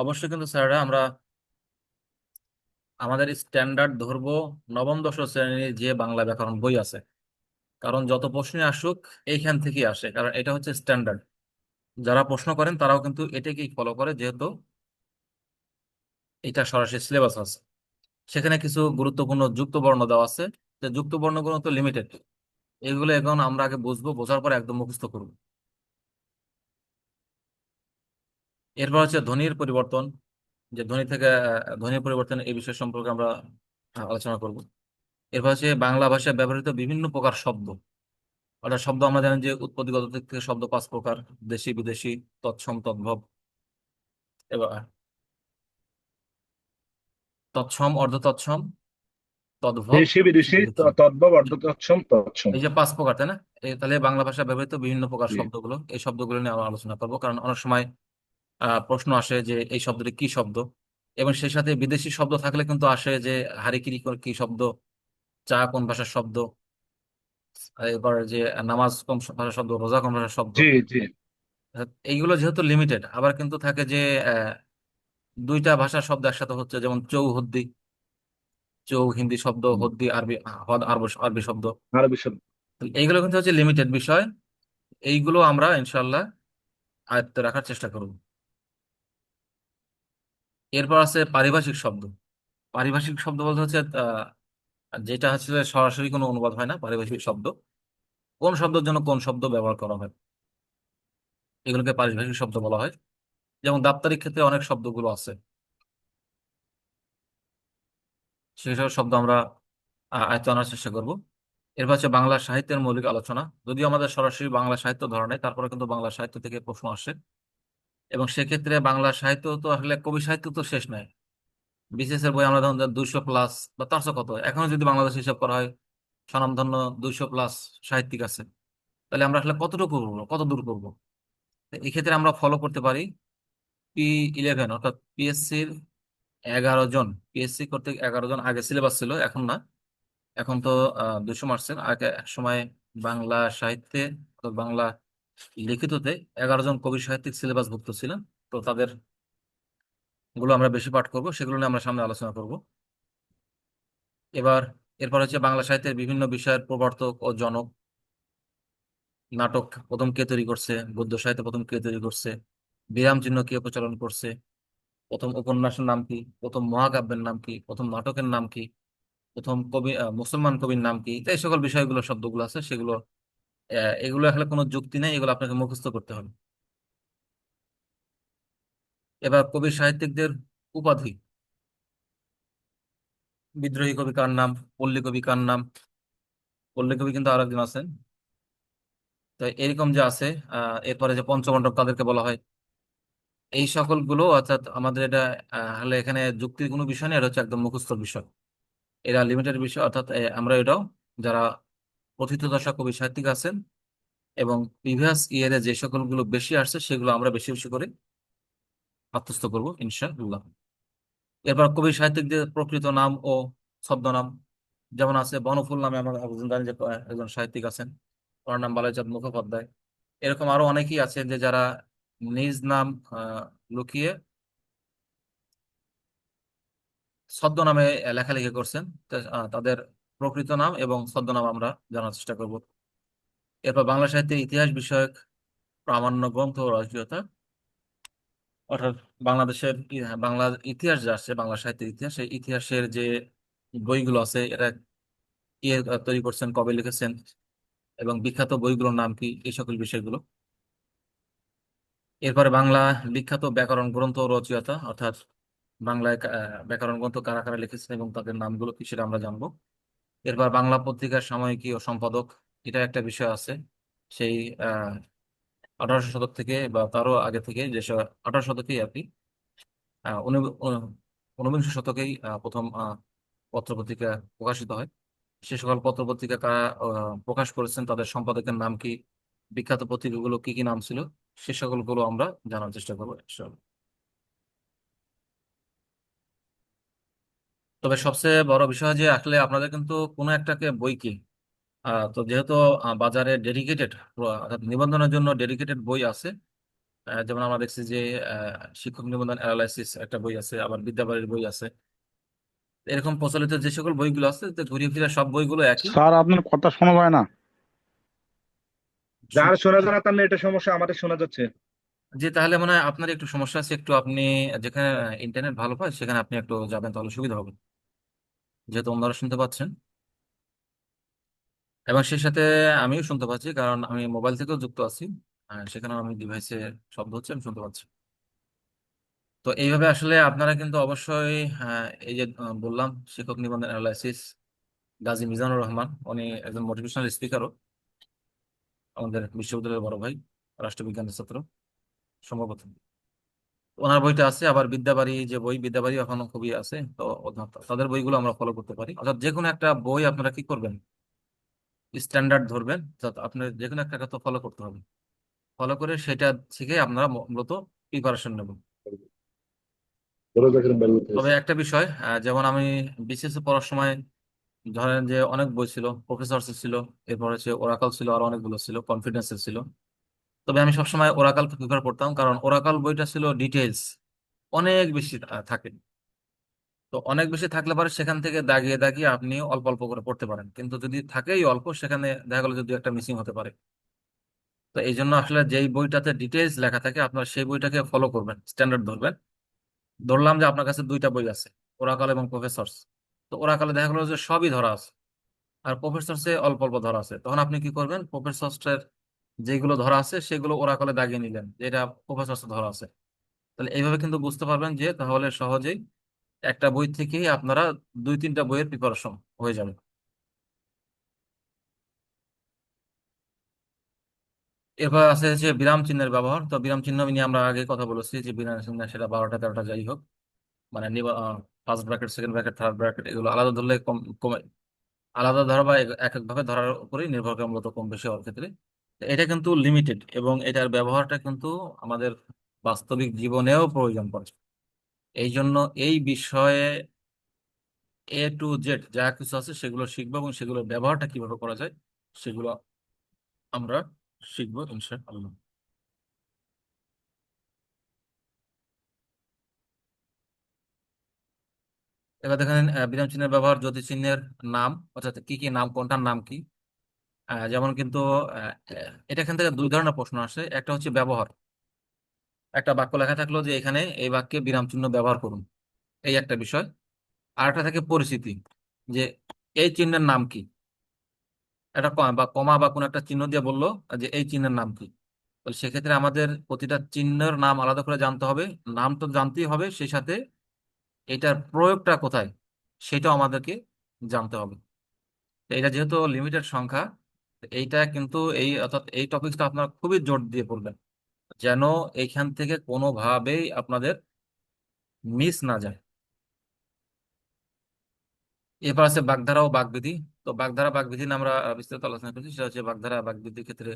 অবশ্যই কিন্তু স্যাররা আমরা আমাদের স্ট্যান্ডার্ড ধরবো নবম দশম শ্রেণীর যে বাংলা ব্যাকরণ বই আছে, কারণ যত প্রশ্নই আসুক এইখান থেকেই আসে, কারণ এটা হচ্ছে স্ট্যান্ডার্ড। যারা প্রশ্ন করেন তারাও কিন্তু এটাকেই ফলো করে, যেহেতু এটা সরাসরি সিলেবাস আছে। সেখানে কিছু গুরুত্বপূর্ণ যুক্ত বর্ণ দেওয়া আছে, যে যুক্ত বর্ণগুলো তো লিমিটেড, এগুলো এখন আমরা আগে বুঝবো, বোঝার পর একদম মুখস্থ করবো। এরপর হচ্ছে ধ্বনির পরিবর্তন, যে ধ্বনি থেকে ধ্বনির পরিবর্তন, এই বিষয় সম্পর্কে আমরা আলোচনা করব। এরপর হচ্ছে বাংলা ভাষায় ব্যবহৃত বিভিন্ন প্রকার শব্দ, অর্থাৎ শব্দ আমরা জানি যে উৎপত্তিগত দিক থেকে শব্দ 5 প্রকার: দেশি, বিদেশি, তৎসম, তদ্ভব। এবার তৎসম, অর্ধ তৎসম, তদ্ভব, দেশি বিদেশি বিদেশি, তদ্ভব অর্ধতৎসম তৎসম। এই যে 5 প্রকার, তাই না? তাহলে বাংলা ভাষায় ব্যবহৃত বিভিন্ন প্রকার জি শব্দগুলো, এই শব্দগুলো নিয়ে আমরা আলোচনা করবো, কারণ অনেক সময় প্রশ্ন আসে যে এই শব্দটি কি শব্দ, এবং সেই সাথে বিদেশি শব্দ থাকলে কিন্তু আসে যে হারিকিরি কি শব্দ, চা কোন ভাষার শব্দ, এবার যে নামাজ কোন ভাষার শব্দ, রোজা কোন ভাষার শব্দ। জি জি এইগুলো যেহেতু লিমিটেড, আবার কিন্তু থাকে যে আহ, দুইটা ভাষার শব্দ একসাথে হচ্ছে, যেমন চৌহদ্দি, চৌ হিন্দি শব্দ, হুম, হদ্দি আরবি, হদ আরবি আরবি শব্দ। আরবি শব্দ। তো এইগুলো কিন্তু হচ্ছে লিমিটেড বিষয়, এইগুলো আমরা ইনশাল্লাহ আয়ত্তে রাখার চেষ্টা করব। এরপর আছে পারিভাষিক শব্দ। পারিভাষিক শব্দ বলতে হচ্ছে যেটা হচ্ছে সরাসরি কোনো অনুবাদ হয় না, পারিভাষিক শব্দ কোন শব্দের জন্য কোন শব্দ ব্যবহার করা হয়, এগুলোকে পারিভাষিক শব্দ বলা হয়। যেমন দাপ্তরিক ক্ষেত্রে অনেক শব্দগুলো আছে, সেসব শব্দ আমরা আয়ত্তে আনার চেষ্টা করব। এরপর হচ্ছে বাংলা সাহিত্যের মৌলিক আলোচনা। যদিও আমাদের সরাসরি বাংলা সাহিত্য ধরা নেই, তারপরে কিন্তু বাংলা সাহিত্য থেকে প্রশ্ন আসে, এবং সেক্ষেত্রে বাংলা সাহিত্য তো আসলে কবি সাহিত্য তো শেষ নাই। বিসিএস এর বই আমরা ধরুন 200+ বা তার চেয়ে কত, এখনো যদি বাংলাদেশ হিসাব করা হয়, স্বনামধন্য 200+ সাহিত্যিক আছে। তাহলে আমরা আসলে কতটুকু করবো, কত দূর করবো? তো এই ক্ষেত্রে আমরা ফলো করতে পারি P11, অর্থাৎ পিএসসির 11 জন, পিএসসি করতে 11 জন, আগে সিলেবাস ছিল, এখন না। এখন তো 200 মার্কসের, আগে এক সময় বাংলা সাহিত্যে অর্থাৎ বাংলা লিখিততে 11 জন কবি সাহিত্যিক সিলেবাসভুক্ত ছিলেন। তো তাদের গুলো আমরা বেশি পাঠ করব, সেগুলো নিয়ে আমরা সামনে আলোচনা করব। এবার এরপর হচ্ছে বাংলা সাহিত্যের বিভিন্ন বিষয়ের প্রবর্তক ও জনক। নাটক প্রথম কে তৈরি করছে, গদ্য সাহিত্য প্রথম কে তৈরি করছে, বিরাম চিহ্ন কে প্রচলন করছে, প্রথম উপন্যাসের নাম কি, প্রথম মহাকাব্যের নাম কি, প্রথম নাটকের নাম কি, প্রথম কবি মুসলমান কবির নাম কি, তো এই সকল বিষয়গুলো শব্দগুলো আছে সেগুলো এগুলো আসলে কোনো যুক্তি নেই, এগুলো আপনাকে মুখস্থ করতে হবে। এবার কবি সাহিত্যিকদের উপাধি, বিদ্রোহী কবি কার নাম, পল্লী কবি কার নাম, পল্লী কবি কিন্তু আরো একজন আছেন। তো এরকম যে আছে, এরপরে যে পঞ্চমণ্ডপ তাদেরকে বলা হয়। এই সকলগুলো অর্থাৎ আমাদের এটা হলে এখানে যুক্তির কোনো বিষয় নেই, এটা হচ্ছে একদম মুখস্থ বিষয়, এরা লিমিটেড বিষয়। অর্থাৎ আমরা এটাও যারা প্রথিতযশা কবি সাহিত্যিক আছেন এবং প্রিভিয়াস ইয়ারে যে সকলগুলো বেশি আসছে সেগুলো আমরা বেশি বেশি করে আত্মস্থ করবো ইনশাআল্লাহ। এরপর কবি সাহিত্যিকদের প্রকৃত নাম ও ছদ্মনাম, যেমন আছে বনফুল নামে আমরা একজন জানি যে একজন সাহিত্যিক আছেন, ওনার নাম বালাইচাঁদ মুখোপাধ্যায়। এরকম আরো অনেকেই আছে যে যারা নিজ নাম লুকিয়ে ছদ্মনামে লেখালেখি করছেন। তাদের প্রকৃত নাম এবং ছদ্মনাম আমরা জানার চেষ্টা করব। এরপর বাংলা সাহিত্যের ইতিহাস বিষয়ক প্রামাণ্য গ্রন্থ ও রচয়িতা, অর্থাৎ বাংলাদেশের বাংলার ইতিহাস যা আছে, বাংলা সাহিত্যের ইতিহাস, সেই ইতিহাসের যে বইগুলো আছে এটা কে তৈরি করছেন, কবে লিখেছেন, এবং বিখ্যাত বইগুলোর নাম কি, এই সকল বিষয়গুলো। এরপরে বাংলা বিখ্যাত ব্যাকরণ গ্রন্থ ও রচয়িতা, অর্থাৎ বাংলায় ব্যাকরণ গ্রন্থ কারা কারা লিখেছেন এবং তাদের নামগুলো কি সেটা আমরা জানবো। এরপর বাংলা পত্রিকার সাময়িকী ও সম্পাদক, এটা একটা বিষয় আছে। সেই 1800 শতক থেকে বা তারও আগে থেকে, যেসব 1800 শতকেই আর কি, ঊনবিংশ শতকেই প্রথম পত্রপত্রিকা প্রকাশিত হয়। সে সকল পত্রপত্রিকা কারা প্রকাশ করেছেন, তাদের সম্পাদকের নাম কি, বিখ্যাত পত্রিকাগুলো কি কি নাম ছিল, সে সকলগুলো আমরা জানার চেষ্টা করবো ইনশাআল্লাহ। তবে সবচেয়ে বড় বিষয় যে আসলে আপনাদের কিন্তু কোনো একটাকে বই কি, তো যেহেতু বাজারে ডেডিকেটেড অর্থাৎ নিবন্ধনের জন্য ডেডিকেটেড বই আছে। যেমন আমরা দেখছি যে শিক্ষক নিবন্ধন অ্যানালাইসিস একটা বই আছে, আবার বিদ্যাবাড়ির বই আছে। এরকম প্রচলিত যে সকল বইগুলো আছে, তো ঘুরিয়ে ফিরে সব বইগুলো একই। স্যার, আপনার কথা শোনা যায় না। যার শোনা যায় না তার নেটের সমস্যা, আমাদের শোনা যাচ্ছে। যে তাহলে মনে হয় আপনার একটু সমস্যা আছে, একটু আপনি যেখানে ইন্টারনেট ভালো পায় সেখানে আপনি একটু যাবেন, তাহলে সুবিধা হবে, যেহেতু অন্যরা শুনতে পাচ্ছেন এবং সেই সাথে আমিও শুনতে পাচ্ছি, কারণ আমি মোবাইল থেকেও যুক্ত আছি। সেখানে আমি ডিভাইসে শব্দ হচ্ছে, আমি শুনতে পাচ্ছি। তো এইভাবে আসলে আপনারা কিন্তু অবশ্যই এই যে বললাম, শিক্ষক নিবন্ধন অ্যানালাইসিস, গাজী মিজানুর রহমান, উনি একজন মোটিভেশনাল স্পিকারও, আমাদের বিশ্ববিদ্যালয়ের বড় ভাই, রাষ্ট্রবিজ্ঞানের ছাত্র সম্ভবত। ওনার বইটা আছে। আবার বিদ্যাবাড়ি যে বই, বিদ্যাবাড়ি এখনো খুবই আছে, তো তাদের বইগুলো আমরা ফলো করতে পারি। অর্থাৎ যে কোনো একটা বই আপনারা কি করবেন, স্ট্যান্ডার্ড ধরবেন, যাতে আপনার যে কোনো একটা তো ফলো করতে হবে। ফলো করে সেটা থেকে আপনারা মূলত প্রিপারেশন নেবেন। ধরে দেখেন বাইরে তবে হইতেছে। একটা বিষয়, যেমন আমি বিসিএস পড়ার সময় ধরেন যে অনেক বই ছিল, প্রফেসর ছিল, এরপর হচ্ছে ওরাকাল ছিল, আর অনেকগুলো ছিল, কনফিডেন্স ছিল। তবে আমি সবসময় ওরাকালকে প্রিফার করতাম, কারণ ওরাকাল বইটা ছিল ডিটেলস অনেক বেশি থাকে। তো অনেক বেশি থাকলে পরে সেখান থেকে দাগিয়ে দাগিয়ে আপনি অল্প অল্প করে পড়তে পারেন, কিন্তু যদি থাকেই অল্প, সেখানে দেখা গেলো যদি একটা মিসিং হতে পারে। তো এই জন্য আসলে যেই বইটাতে ডিটেলস লেখা থাকে আপনার সেই বইটাকে ফলো করবেন, স্ট্যান্ডার্ড ধরবেন। ধরলাম যে আপনার কাছে দুইটা বই আছে, ওরাকাল এবং প্রফেসরস। তো ওরাকালে দেখা গেলো যে সবই ধরা আছে, আর প্রফেসরসে অল্প অল্প ধরা আছে। তখন আপনি কি করবেন, প্রফেসরসের যেগুলো ধরা আছে সেগুলো ওরাকালে দাগিয়ে নিলেন, যে এটা প্রফেসরসে ধরা আছে। তাহলে এইভাবে কিন্তু বুঝতে পারবেন যে তাহলে সহজেই একটা বই থেকেই আপনারা দুই তিনটা বইয়ের প্রিপারেশন হয়ে যাবে। এরপর আছে যে বিরাম চিহ্নের ব্যবহার। তো বিরাম চিহ্ন নিয়ে আমরা আগে কথা বলেছি, যে বিরাম চিহ্ন সেটা 12টা 13টা যাই হোক, মানে first bracket, second bracket, third bracket, এগুলো আলাদা ধরলে কম কমে, আলাদা ধরা বা এক এক ভাবে ধরার উপরেই নির্ভর করে মূলত কম বেশি হওয়ার ক্ষেত্রে। তো এটা কিন্তু লিমিটেড, এবং এটার ব্যবহারটা কিন্তু আমাদের বাস্তবিক জীবনেও প্রয়োজন পড়ে। এই জন্য এই বিষয়ে A to Z যা কিছু আছে সেগুলো শিখবো, এবং সেগুলোর ব্যবহারটা কিভাবে করা যায় সেগুলো আমরা শিখবো ইনশাআল্লাহ। এবার দেখেন বিরাম চিহ্নের ব্যবহার, জ্যোতি চিহ্নের নাম, অর্থাৎ কি কি নাম, কোনটার নাম কি। যেমন কিন্তু এটা এখান থেকে দুই ধরনের প্রশ্ন আসে। একটা হচ্ছে ব্যবহার, একটা বাক্য লেখা থাকলো যে এখানে এই বাক্যে বিরাম চিহ্ন ব্যবহার করুন, এই একটা বিষয়। আর একটা থাকে পরিচিতি, যে এই চিহ্নের নাম কি, একটা বা কমা বা কোনো একটা চিহ্ন দিয়ে বললো যে এই চিহ্নের নাম কি। তাহলে সেক্ষেত্রে আমাদের প্রতিটা চিহ্নের নাম আলাদা করে জানতে হবে। নাম তো জানতেই হবে, সেই সাথে এটার প্রয়োগটা কোথায় সেটাও আমাদেরকে জানতে হবে। তো এটা যেহেতু লিমিটেড সংখ্যা, তো এইটা কিন্তু এই অর্থাৎ এই টপিকটা আপনার খুবই জোর দিয়ে পড়বেন, যেন এইখান থেকে কোনোভাবেই আপনাদের মিস না যায়। এরপর আছে বাগধারা ও বাগবিধি। তো বাগধারা বাগবিধি নিয়ে আমরা বিস্তারিত আলোচনা করছি। সেটা হচ্ছে বাগধারা বাগবিধির ক্ষেত্রে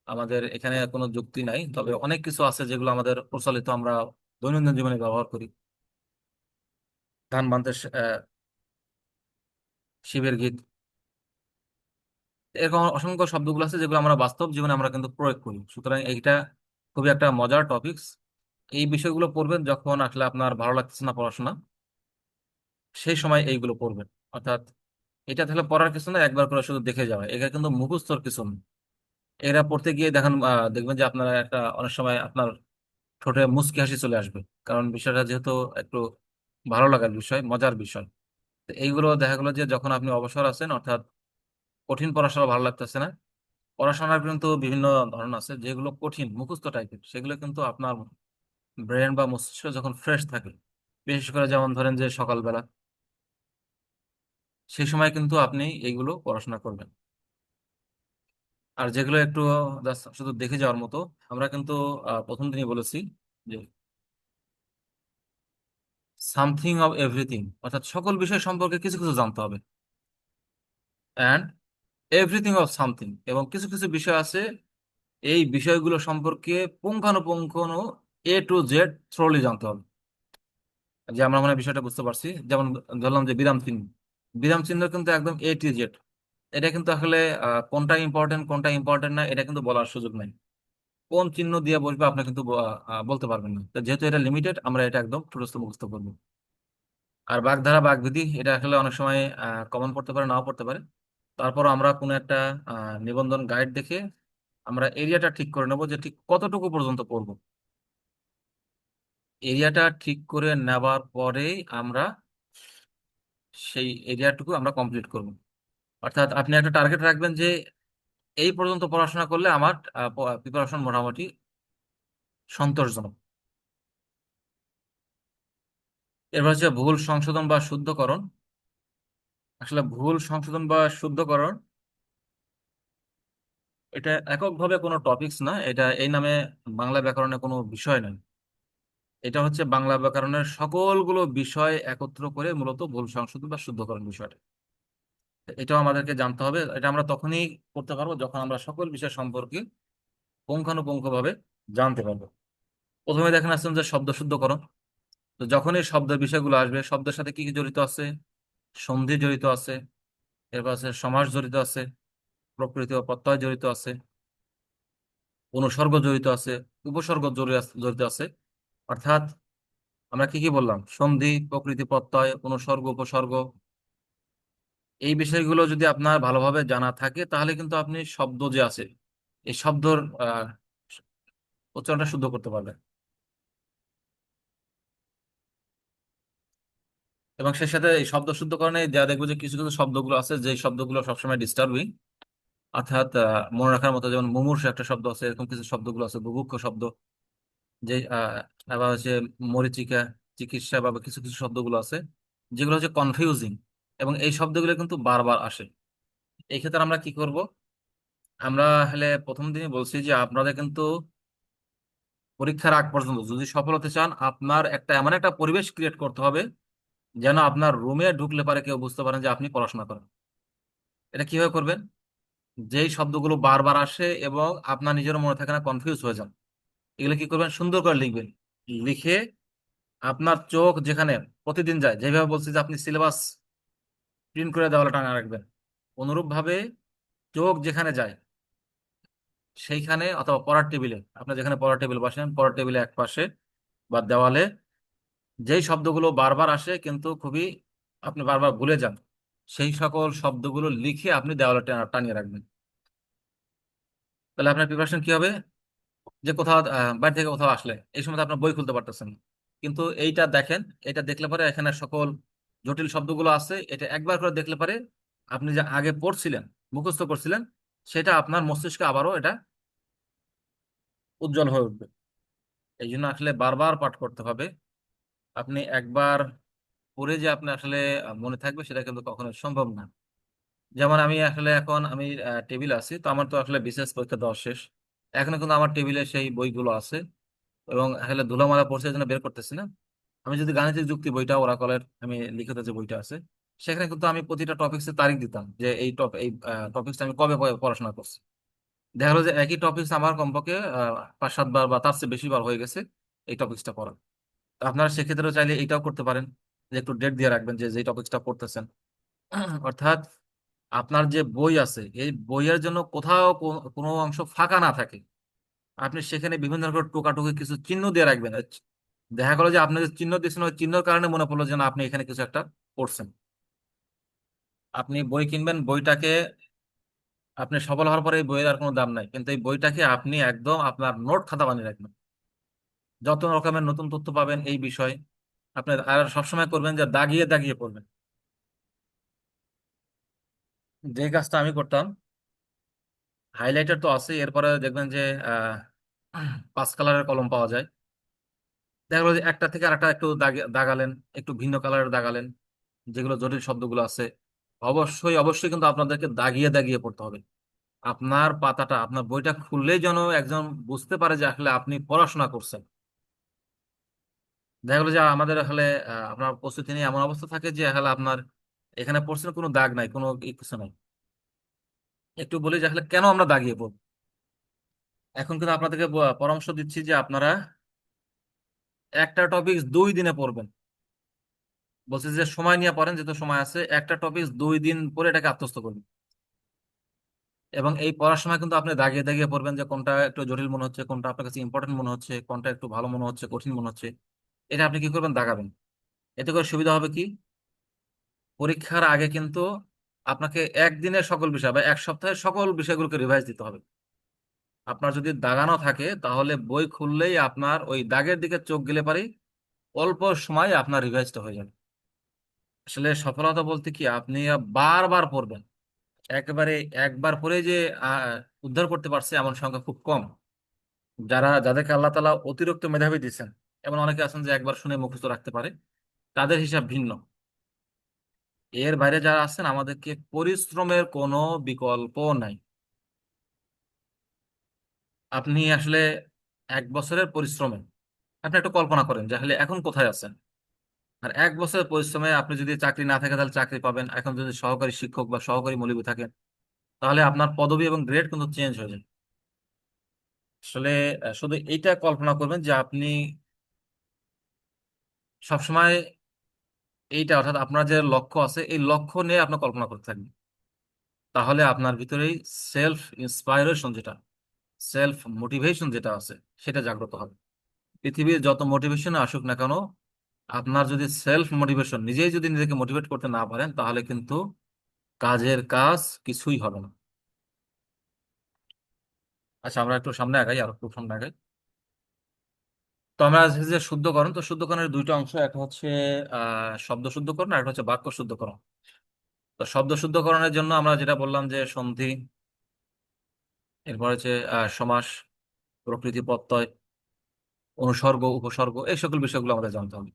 আমাদের এখানে কোনো যুক্তি নাই, তবে অনেক কিছু আছে যেগুলো আমাদের প্রচলিত, আমরা দৈনন্দিন জীবনে ব্যবহার করি। গান বানতে শিবের গীত, এরকম অসংখ্য শব্দগুলো আছে যেগুলো আমরা বাস্তব জীবনে আমরা কিন্তু প্রয়োগ করি। সুতরাং এইটা খুবই একটা মজার টপিকস। এই বিষয়গুলো পড়বেন যখন আসলে আপনার ভালো লাগতেছে না পড়াশোনা, সেই সময় এইগুলো পড়বেন। অর্থাৎ এটা তাহলে পড়ার কিছু না, একবার করে শুধু দেখে যাওয়া, এটা কিন্তু মুখস্থর কিছু না। এরা পড়তে গিয়ে দেখেন, দেখবেন যে আপনার একটা অনেক সময় আপনার ঠোঁটে মুচকি হাসি চলে আসবে, কারণ বিষয়টা যেহেতু একটু ভালো লাগার বিষয়, মজার বিষয়। তো এইগুলো দেখা গেলো যে যখন আপনি অবসর আছেন, অর্থাৎ কঠিন পড়াশোনা ভালো লাগতেছে না, পড়াশোনার কিন্তু বিভিন্ন ধরন আছে যেগুলো কঠিন মুখস্থ টাইপের, সেগুলো কিন্তু আপনার ব্রেন বা মস্তিষ্ক যখন ফ্রেশ থাকে, বিশেষ করে যেমন ধরেন যে সকালবেলা, সেই সময় কিন্তু আপনি এইগুলো পড়াশোনা করবেন। আর যেগুলো একটু just শুধু দেখে যাওয়ার মতো, আমরা কিন্তু প্রথম দিনই বলেছি যে সামথিং অফ এভরিথিং, অর্থাৎ সকল বিষয় সম্পর্কে কিছু কিছু জানতে হবে, অ্যান্ড এভরিথিং অফ সামথিং, এবং কিছু কিছু বিষয় আছে এই বিষয়গুলো সম্পর্কে পুঙ্খানুপুঙ্খানু A to Z থ্রোলি জানতে হবে। যে আমরা মানে বিষয়টা বুঝতে পারছি, যেমন ধরলাম যে বিরাম চিহ্ন, বিরাম চিহ্ন কিন্তু একদম A to Z। এটা কিন্তু আসলে কোনটা ইম্পর্টেন্ট কোনটা ইম্পর্টেন্ট না এটা কিন্তু বলার সুযোগ নাই। কোন চিহ্ন দিয়ে বসবে আপনি কিন্তু বলতে পারবেন না। তো যেহেতু এটা লিমিটেড, আমরা এটা একদম ঠুটস্থ মুখস্থ করবো। আর বাগধারা বাগবিধি এটা আসলে অনেক সময় কমন পড়তে পারে, নাও পড়তে পারে। তারপর আমরা কোনো একটা নিবন্ধন গাইড দেখে আমরা এরিয়াটা ঠিক করে নেবো যে ঠিক কতটুকু পর্যন্ত পড়বো। এরিয়াটা ঠিক করে নেবার পরেই আমরা সেই এরিয়াটুকু আমরা কমপ্লিট করব। অর্থাৎ আপনি একটা টার্গেট রাখবেন যে এই পর্যন্ত পড়াশোনা করলে আমার প্রিপারেশন মোটামুটি সন্তোষজনক। এবার হচ্ছে ভুল সংশোধন বা শুদ্ধকরণ। আসলে ভুল সংশোধন বা শুদ্ধকরণ এটা এককভাবে কোনো টপিকস না, এটা এই নামে বাংলা ব্যাকরণে কোনো বিষয় নয়। এটা হচ্ছে বাংলা ব্যাকরণের সকলগুলো বিষয় একত্র করে মূলত ভুল সংশোধন বা শুদ্ধকরণ বিষয়টা। এটাও আমাদেরকে জানতে হবে। এটা আমরা তখনই করতে পারবো যখন আমরা সকল বিষয় সম্পর্কে পুঙ্খানুপুঙ্খভাবে জানতে পারবো। প্রথমে দেখেন আসছেন যে শব্দ শুদ্ধকরণ। তো যখনই শব্দের বিষয়গুলো আসবে, শব্দের সাথে কি কি জড়িত আছে? সন্ধি জড়িত আছে, এরপর আছে সমাস জড়িত আছে, প্রকৃতি ও প্রত্যয় জড়িত আছে, অনুসর্গ জড়িত আছে, উপসর্গ জড়িত আছে। অর্থাৎ আমরা কি কি বললাম? সন্ধি, প্রকৃতি, প্রত্যয়, অনুসর্গ, উপসর্গ। এই বিষয়গুলো যদি আপনার ভালোভাবে জানা থাকে তাহলে কিন্তু আপনি শব্দ যে আছে এই শব্দর আহ উচ্চারণটা শুদ্ধ করতে পারবেন। এবং সেই সাথে এই শব্দ শুদ্ধকরণে যা দেখবো যে কিছু কিছু শব্দগুলো আছে যে শব্দগুলো সবসময় ডিস্টার্বিং, অর্থাৎ মনে রাখার মতো, যেমন মুমূর্ষু একটা শব্দ আছে, এরকম কিছু শব্দগুলো আছে, বুভুক্ষ শব্দ, যে আবার হচ্ছে মরীচিকা, চিকিৎসা, বা কিছু কিছু শব্দগুলো আছে যেগুলো হচ্ছে কনফিউজিং, এবং এই শব্দগুলো কিন্তু বারবার আসে। এই ক্ষেত্রে আমরা কি করব? আমরা হলে প্রথম দিনই বলছি যে আপনাদের কিন্তু পরীক্ষার আগ পর্যন্ত যদি সফল হতে চান, আপনার একটা এমন একটা পরিবেশ ক্রিয়েট করতে হবে যেন আপনার রুমে ঢুকলে পারে কেউ বুঝতে পারেন যে আপনি পড়াশোনা করেন। এটা কিভাবে করবেন? যেই শব্দগুলো বারবার আসে এবং আপনার নিজের মনে থাকে না, কনফিউজ হয়ে যান, এগুলো কি করবেন? সুন্দর করে লিখবেন। লিখে আপনার চোখ যেখানে প্রতিদিন যায়, যেভাবে বলছি যে আপনি সিলেবাস প্রিন্ট করে দেওয়ালে টাঙা রাখবেন, অনুরূপ ভাবে চোখ যেখানে যায় সেইখানে, অথবা পড়ার টেবিলে, আপনি যেখানে পড়ার টেবিল বসেন, পড়ার টেবিলে এক পাশে বা দেওয়ালে যেই শব্দগুলো বারবার আসে কিন্তু খুবই আপনি বারবার ভুলে যান, সেই সকল শব্দগুলো লিখে আপনি দেওয়ালে টানিয়ে রাখবেন। তাহলে আপনার প্রিপারেশন কি হবে? যে কোথাও বাড়ি থেকে কোথাও আসলে এই সময় তো আপনার বই খুলতে পারতেছেন না। কিন্তু এইটা দেখেন, এটা দেখলে পরে এখানে সকল জটিল শব্দগুলো আছে, এটা একবার করে দেখলে পরে আপনি যে আগে পড়ছিলেন, মুখস্থ করছিলেন, সেটা আপনার মস্তিষ্কে আবারও এটা উজ্জ্বল হয়ে উঠবে। এই জন্য আসলে বারবার পাঠ করতে হবে। আপনি একবার পড়ে যে আপনি আসলে মনে থাকবে সেটা কিন্তু কখনো সম্ভব না। যেমন আমি আসলে এখন আমি টেবিল আছি, তো আমার তো আসলে বিশেষ পরীক্ষা দেওয়া শেষ, এখনো কিন্তু আমার টেবিলে সেই বইগুলো আছে, এবং আসলে ধুলামালা পড়ছে এই জন্য বের করতেছি না। আমি যদি গাণিতিক যুক্তি বইটা, ওরাকলের আমি লিখিত যে বইটা আছে, সেখানে কিন্তু আমি প্রতিটা টপিক্সের তারিখ দিতাম যে এই টপিক্সটা আমি কবে কবে পড়াশোনা করছি। দেখা গেলো যে একই টপিক্স আমার কমপক্ষে 5-7 বার বা তার চেয়ে বেশি বার হয়ে গেছে এই টপিক্সটা পড়া। তো আপনারা সেক্ষেত্রে চাইলে এটাও করতে পারেন যে একটু ডেট দিয়ে রাখবেন যে যে টপিকসটা পড়তেছেন। অর্থাৎ আপনার যে বই আছে এই বইয়ের জন্য কোথাও কোনো অংশ ফাঁকা না থাকে, আপনি সেখানে বিভিন্ন রকম টোকাটুকি কিছু চিহ্ন দিয়ে রাখবেন। দেখা গেলো যে আপনি যে চিহ্ন দিয়েছেন ওই চিহ্নের কারণে মনে পড়লো যে না, আপনি এখানে কিছু একটা পড়ছেন। আপনি বই কিনবেন, বইটাকে আপনি সফল হওয়ার পরে এই বইয়ের আর কোনো দাম নাই, কিন্তু এই বইটাকে আপনি একদম আপনার নোট খাতা বানিয়ে রাখবেন। যত রকমের নতুন তথ্য পাবেন এই বিষয়ে আপনি আর সবসময় করবেন যে দাগিয়ে দাগিয়ে পড়বেন। যে কাজটা আমি করতাম, হাইলাইটার তো আছে, এরপরে দেখবেন যে আহ 5 কালারের কলম পাওয়া যায়। দেখা গেলো যে একটা থেকে আরেকটা একটু দাগালেন, একটু ভিন্ন কালারের দাগালেন, যেগুলো জটিল শব্দগুলো আছে। অবশ্যই অবশ্যই কিন্তু আপনাদেরকে দাগিয়ে দাগিয়ে পড়তে হবে। আপনার পাতাটা, আপনার বইটা খুললেই যেন একজন বুঝতে পারে যে আসলে আপনি পড়াশোনা করছেন। দেখা গেলো যে আমাদের আসলে আপনার প্রস্তুতি নিয়ে এমন অবস্থা থাকে যে আসলে আপনার এখানে পড়ছেন, কোনো দাগ নাই, কোনো কিছু নাই। একটু বলি যে আসলে কেন আমরা দাগিয়ে পড়ব। এখন কিন্তু আপনাদেরকে পরামর্শ দিচ্ছি যে আপনারা একটা টপিক 2 দিনে পড়বেন। বলছে যে সময় নিয়ে পড়েন, যেহেতু সময় আছে, একটা টপিক 2 দিন পরে এটাকে আত্মস্থ করবেন। এবং এই পড়ার সময় কিন্তু আপনি দাগিয়ে দাগিয়ে পড়বেন যে কোনটা একটু জটিল মনে হচ্ছে, কোনটা আপনার কাছে ইম্পর্টেন্ট মনে হচ্ছে, কোনটা একটু ভালো মনে হচ্ছে, কঠিন মনে হচ্ছে। এটা আপনি কি করবেন, দাগাবেন। এতে করে সুবিধা হবে কি, পরীক্ষার আগে কিন্তু আপনাকে একদিনের সকল বিষয় বা এক সপ্তাহের সকল বিষয়গুলোকে রিভাইজ দিতে হবে। আপনার যদি দাগানো থাকে তাহলে বই খুললেই আপনার ওই দাগের দিকে চোখ গেলে পারি অল্প সময় আপনার রিভাইজটা হয়ে যাবে। আসলে সফলতা বলতে কি, আপনি বারবার পড়বেন। একেবারে একবার পরে যে আহ, উদ্ধার করতে পারছে এমন সংখ্যা খুব কম। যাদেরকে আল্লাহ তাআলা অতিরিক্ত মেধাবী দিচ্ছেন, এমন অনেকে আছেন যে একবার শুনে মুখস্থ রাখতে পারে, তাদের হিসাব ভিন্ন। এর বাইরে যারা আছেন, আমাদেরকে পরিশ্রমের কোনো বিকল্প নাই। আপনি আসলে 1 বছরের পরিশ্রমে আপনি একটু কল্পনা করেন যে আসলে এখন কোথায় আছেন। আর 1 বছরের পরিশ্রমে আপনি যদি চাকরি না থাকে তাহলে চাকরি পাবেন, এখন যদি সহকারী শিক্ষক বা সহকারী মৌলবি থাকেন তাহলে আপনার পদবি এবং গ্রেড কিন্তু চেঞ্জ হয়ে যায়। আসলে শুধু এইটা কল্পনা করবেন যে আপনি সবসময় এইটা, অর্থাৎ আপনার যে লক্ষ্য আছে এই লক্ষ্য নিয়ে আপনার কল্পনা করতে থাকবেন। তাহলে আপনার ভিতরেই সেলফ ইন্সপাইরেশন যেটা, সেলফ মোটিভেশন যেটা আছে সেটা জাগ্রত হবে। পৃথিবীর যত মোটিভেশন আসুক না কেন, আপনার যদি সেলফ মোটিভেশন, নিজেই যদি নিজেকে মোটিভেট করতে না পারেন তাহলে কিন্তু কাজের কাজ কিছুই হবে না। আচ্ছা, আমরা একটু সামনে আগাই, আর একটু সামনে আগাই। তো আমরা আজকে যে শুদ্ধকরণ, তো শুদ্ধকরণের 2টা অংশ, একটা হচ্ছে শব্দ শুদ্ধকরণ আর একটা হচ্ছে বাক্য শুদ্ধকরণ। তো শব্দ শুদ্ধকরণের জন্য আমরা যেটা বললাম যে সন্ধি, এরপর হচ্ছে সমাস, প্রকৃতি প্রত্যয়, অনুসর্গ, উপসর্গ, এই সকল বিষয়গুলো আমাদের জানতে হবে।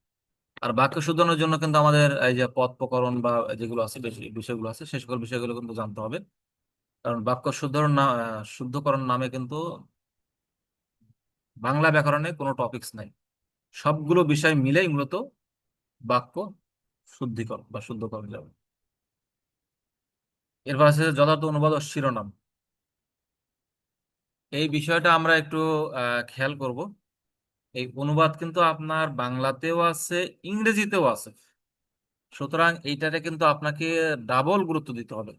আর বাক্য শুদ্ধনের জন্য কিন্তু আমাদের এই যে পদ প্রকরণ বা যেগুলো আছে, বেশি বিষয়গুলো আছে, সে সকল বিষয়গুলো কিন্তু জানতে হবে। কারণ বাক্য শুদ্ধকরণ না, শুদ্ধকরণ নামে কিন্তু বাংলা ব্যাকরণে কোনো টপিকস নাই। সবগুলো বিষয় মিলেই মূলত বাক্য শুদ্ধিকরণ বা শুদ্ধকরণ যাবে। এরপর আছে যথার্থ অনুবাদ ও শিরোনাম। এই বিষয়টা আমরা একটু খেয়াল করব। এই অনুবাদ কিন্তু আপনার বাংলাতেও আছে, ইংরেজিতেও আছে। সুতরাং এইটাতে কিন্তু আপনাকে ডাবল গুরুত্ব দিতে হবে,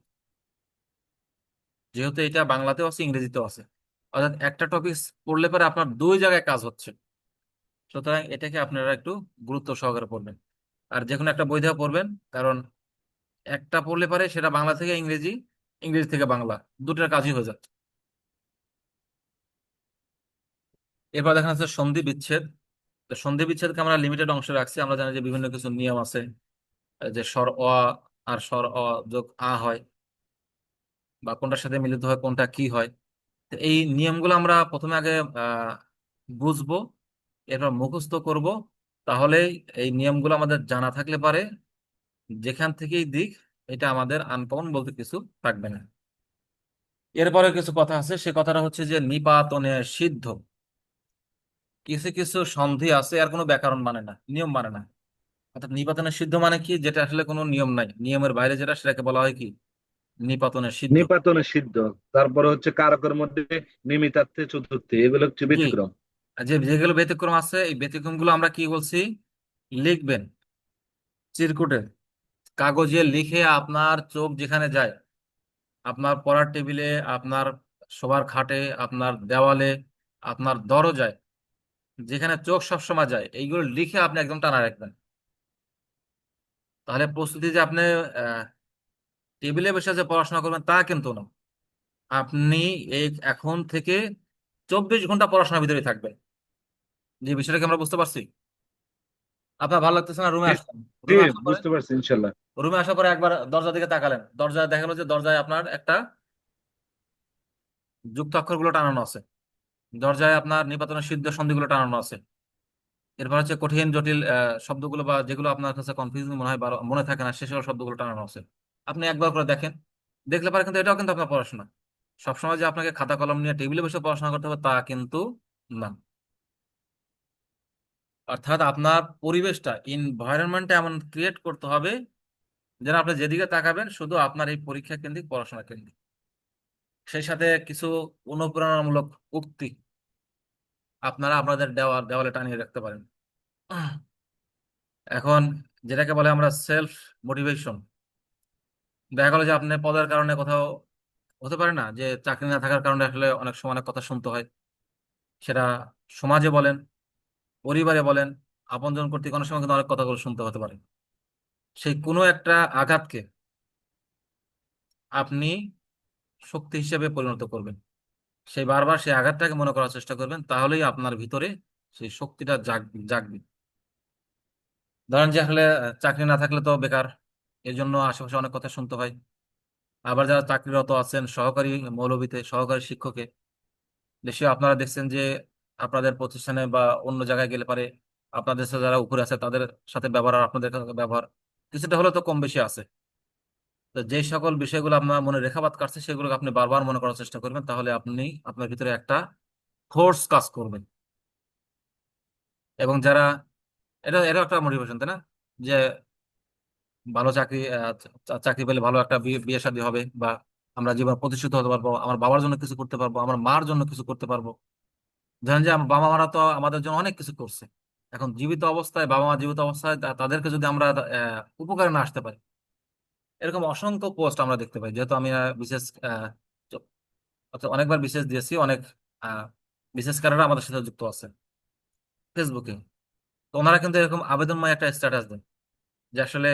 যেহেতু এটা বাংলাতেও আছে, ইংরেজিতেও আছে। অর্থাৎ একটা টপিক পড়লে পরে আপনার 2 জায়গায় কাজ হচ্ছে। সুতরাং এটাকে আপনারা একটু গুরুত্ব সহকারে পড়বেন। আর যে কোনো একটা বই থেকে পড়বেন, কারণ একটা পড়লে পারে সেটা বাংলা থেকে ইংরেজি, ইংরেজি থেকে বাংলা, দুটোর কাজই হয়ে যাচ্ছে। এরপর দেখা যাচ্ছে সন্ধি বিচ্ছেদ। তো সন্ধি বিচ্ছেদকে আমরা লিমিটেড অংশে রাখছি। আমরা জানি যে বিভিন্ন কিছু নিয়ম আছে, যে স্বর অ আর স্বর অ যোগ আ হয়, বা কোনটার সাথে মিলিত হয় কোনটা কি হয়। তো এই নিয়মগুলো আমরা প্রথমে আগে আহ বুঝবো, এরপর মুখস্থ করব। তাহলে এই নিয়মগুলো আমাদের জানা থাকলে পারে যেখান থেকেই দিক, এটা আমাদের আনকমন বলতে কিছু থাকবে না। এরপরে কিছু কথা আছে, সে কথাটা হচ্ছে যে নিপাতনে সিদ্ধ। কিছু কিছু সন্ধি আছে আর কোনো ব্যাকরণ মানে না, নিয়ম মানে না। অর্থাৎ নিপাতনে সিদ্ধ মানে কি, যেটা আসলে কোনো নিয়ম নাই, নিয়মের বাইরে যেটা, সেটাকে বলা হয় কি, নিপাতনে সিদ্ধ। নিপাতনে সিদ্ধ। তারপরে হচ্ছে কারকের মধ্যে নিমিতার্থে চতুর্থী, এগুলো হচ্ছে জি, ব্যতিক্রম। আর যে যেগুলো ব্যতিক্রম আছে এই ব্যতিক্রম গুলো আমরা কি বলছি, লিখবেন চিরকুটে, কাগজে লিখে আপনার চোখ যেখানে যায়, আপনার পড়ার টেবিলে, আপনার শোবার খাটে, আপনার দেওয়ালে, আপনার দরজায়, যেখানে চোখ সবসময় যায়, এইগুলো লিখে আপনি একদম টানা রাখবেন। তাহলে প্রস্তুতি যে আপনি আহ, টেবিলে বসে যে পড়াশোনা করবেন তা কিন্তু না। আপনি এই এখন থেকে 24 ঘন্টা পড়াশোনার ভিতরে থাকবেন। যে বিষয়টাকে আমরা বুঝতে পারছি। আপনার ভালো লাগতেছে না, রুমে জি আসলাম। জি, রুমে আসার পরে, বুঝতে পারছি ইনশাল্লাহ। একবার দরজার দিকে তাকালেন, দরজায় দেখা গেলো যে দরজায় আপনার একটা যুক্ত অক্ষরগুলো টানানো আছে, দরজায় আপনার নিপাতনের সিদ্ধ সন্ধিগুলো টানানো আছে। এরপর হচ্ছে কঠিন জটিল শব্দগুলো বা যেগুলো আপনার কাছে কনফিউজিং মনে হয় বা মনে থাকে না, সে সকল শব্দগুলো টানানো আছে। আপনি একবার করে দেখেন, দেখলে পারে কিন্তু এটাও কিন্তু আপনার পড়াশোনা। সবসময় যে আপনাকে খাতা কলম নিয়ে টেবিলে বসে পড়াশোনা করতে হবে তা কিন্তু না। অর্থাৎ আপনার পরিবেশটা, ইনভায়রনমেন্টটা এমন ক্রিয়েট করতে হবে যেন আপনি যেদিকে তাকাবেন শুধু আপনার এই পরীক্ষা কেন্দ্রিক, পড়াশোনা কেন্দ্রিক। সেই সাথে কিছু অনুপ্রেরণামূলক উক্তি আপনারা আপনাদের দেওয়ালে টানিয়ে রাখতে পারেন। এখন যেটাকে বলে আমরা সেলফ মোটিভেশন, দেখা গেলো যে আপনি পদের কারণে কোথাও, হতে পারে না যে চাকরি না থাকার কারণে আসলে অনেক সময় অনেক কথা শুনতে হয়। সেটা সমাজে বলেন, পরিবারে বলেন, আপনজন কর্তৃক অনেক সময় কিন্তু অনেক কথাগুলো শুনতে হতে পারে। সেই কোনো একটা আঘাতকে আপনি শক্তি হিসেবে পরিণত করবেন। সেই বারবার সেই আঘাতটাকে মনে করার চেষ্টা করবেন, তাহলেই আপনার ভিতরে সেই শক্তিটা জাগবে। ধরেন যে আসলে চাকরি না থাকলে তো বেকার, এর জন্য আশেপাশে অনেক কথা শুনতে হয়। আবার যারা চাকরিরত আছেন সহকারী মৌলবীতে, সহকারী শিক্ষকে, দেশে আপনারা দেখছেন যে আপনাদের প্রতিষ্ঠানে বা অন্য জায়গায় গেলে পারে আপনাদের সাথে যারা উপরে আছে তাদের সাথে ব্যবহার আর আপনাদের সাথে ব্যবহার কিছুটা হলেও তো কম বেশি আছে। তো যে সকল বিষয়গুলো আপনার মনে রেখাপাত কাটছে সেগুলোকে আপনি বারবার মনে করার চেষ্টা করবেন, তাহলে আপনি আপনার ভিতরে একটা ফোর্স কাজ করবে। এবং যারা, এটা একটা মোটিভেশন তাই না, যে ভালো চাকরি চাকরি পেলে ভালো একটা বিয়ে বিয়ে শাদী হবে, বা আমরা জীবন প্রতিষ্ঠিত হতে পারবো, আমার বাবার জন্য কিছু করতে পারবো, আমার মার জন্য কিছু করতে পারবো। জানেন যে আমার বাবা মারা তো আমাদের জন্য অনেক কিছু করছে। এখন জীবিত অবস্থায়, বাবা মা জীবিত অবস্থায় তাদেরকে যদি আমরা উপকারে না আসতে পারি, এরকম অসংখ্য পোস্ট আমরা দেখতে পাই। যেহেতু আমি বিশেষ চ- অর্থাৎ অনেকবার বিশেষ দিয়েছি, অনেক আহ, বিশেষকাররা আমাদের সাথে যুক্ত আছে ফেসবুকে। তো ওনারা কিন্তু এরকম আবেদনময় একটা স্ট্যাটাস দেন যে আসলে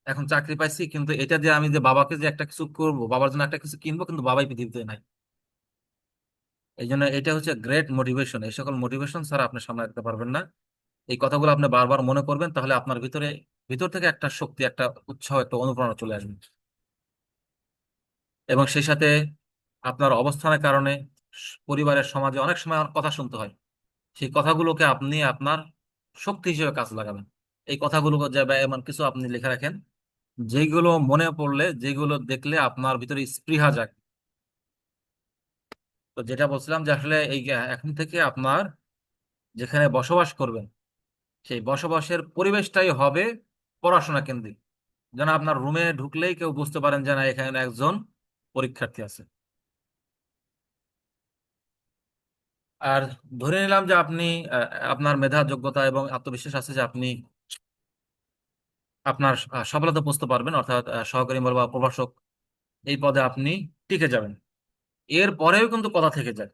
এখন চাকরি পাইছি, কিন্তু এটা দিয়ে আমি যে বাবাকে যে একটা কিছু করবো, বাবার জন্য একটা কিছু কিনবো, কিন্তু বাবাই পৃথিবীতে নাই। এই জন্য এটা হচ্ছে গ্রেট মোটিভেশন। এই সকল মোটিভেশন ছাড়া আপনি সামনে রাখতে পারবেন না। এই কথাগুলো আপনি বারবার মনে করবেন, তাহলে আপনার ভিতরে, ভিতর থেকে একটা শক্তি, একটা উৎসাহ, একটা অনুপ্রেরণা চলে আসবে। এবং সেই সাথে আপনার অবস্থানের কারণে পরিবারের, সমাজে অনেক সময় অনেক কথা শুনতে হয়। সেই কথাগুলোকে আপনি আপনার শক্তি হিসেবে কাজে লাগাবেন। এই কথাগুলো যে বা এমন কিছু আপনি লিখে রাখেন যেগুলো মনে পড়লে, যেগুলো দেখলে আপনার ভিতরে স্পৃহা জাগে। তো যেটা বলছিলাম যে আসলে এই এখন থেকে আপনার যেখানে বসবাস করবেন সেই বসবাসের পরিবেশটাই হবে পড়াশোনা কেন্দ্রিক। যেন আপনার রুমে ঢুকলেই কেউ বুঝতে পারেন যে না, এখানে একজন পরীক্ষার্থী আছে। আর ধরে নিলাম যে আপনি আপনার মেধা, যোগ্যতা এবং আত্মবিশ্বাস আছে যে আপনি আপনার সফলতা বুঝতে পারবেন, অর্থাৎ সহকারী বা প্রভাষক এই পদে আপনি টিকে যাবেন। এর পরেও কিন্তু কথা থেকে যায়।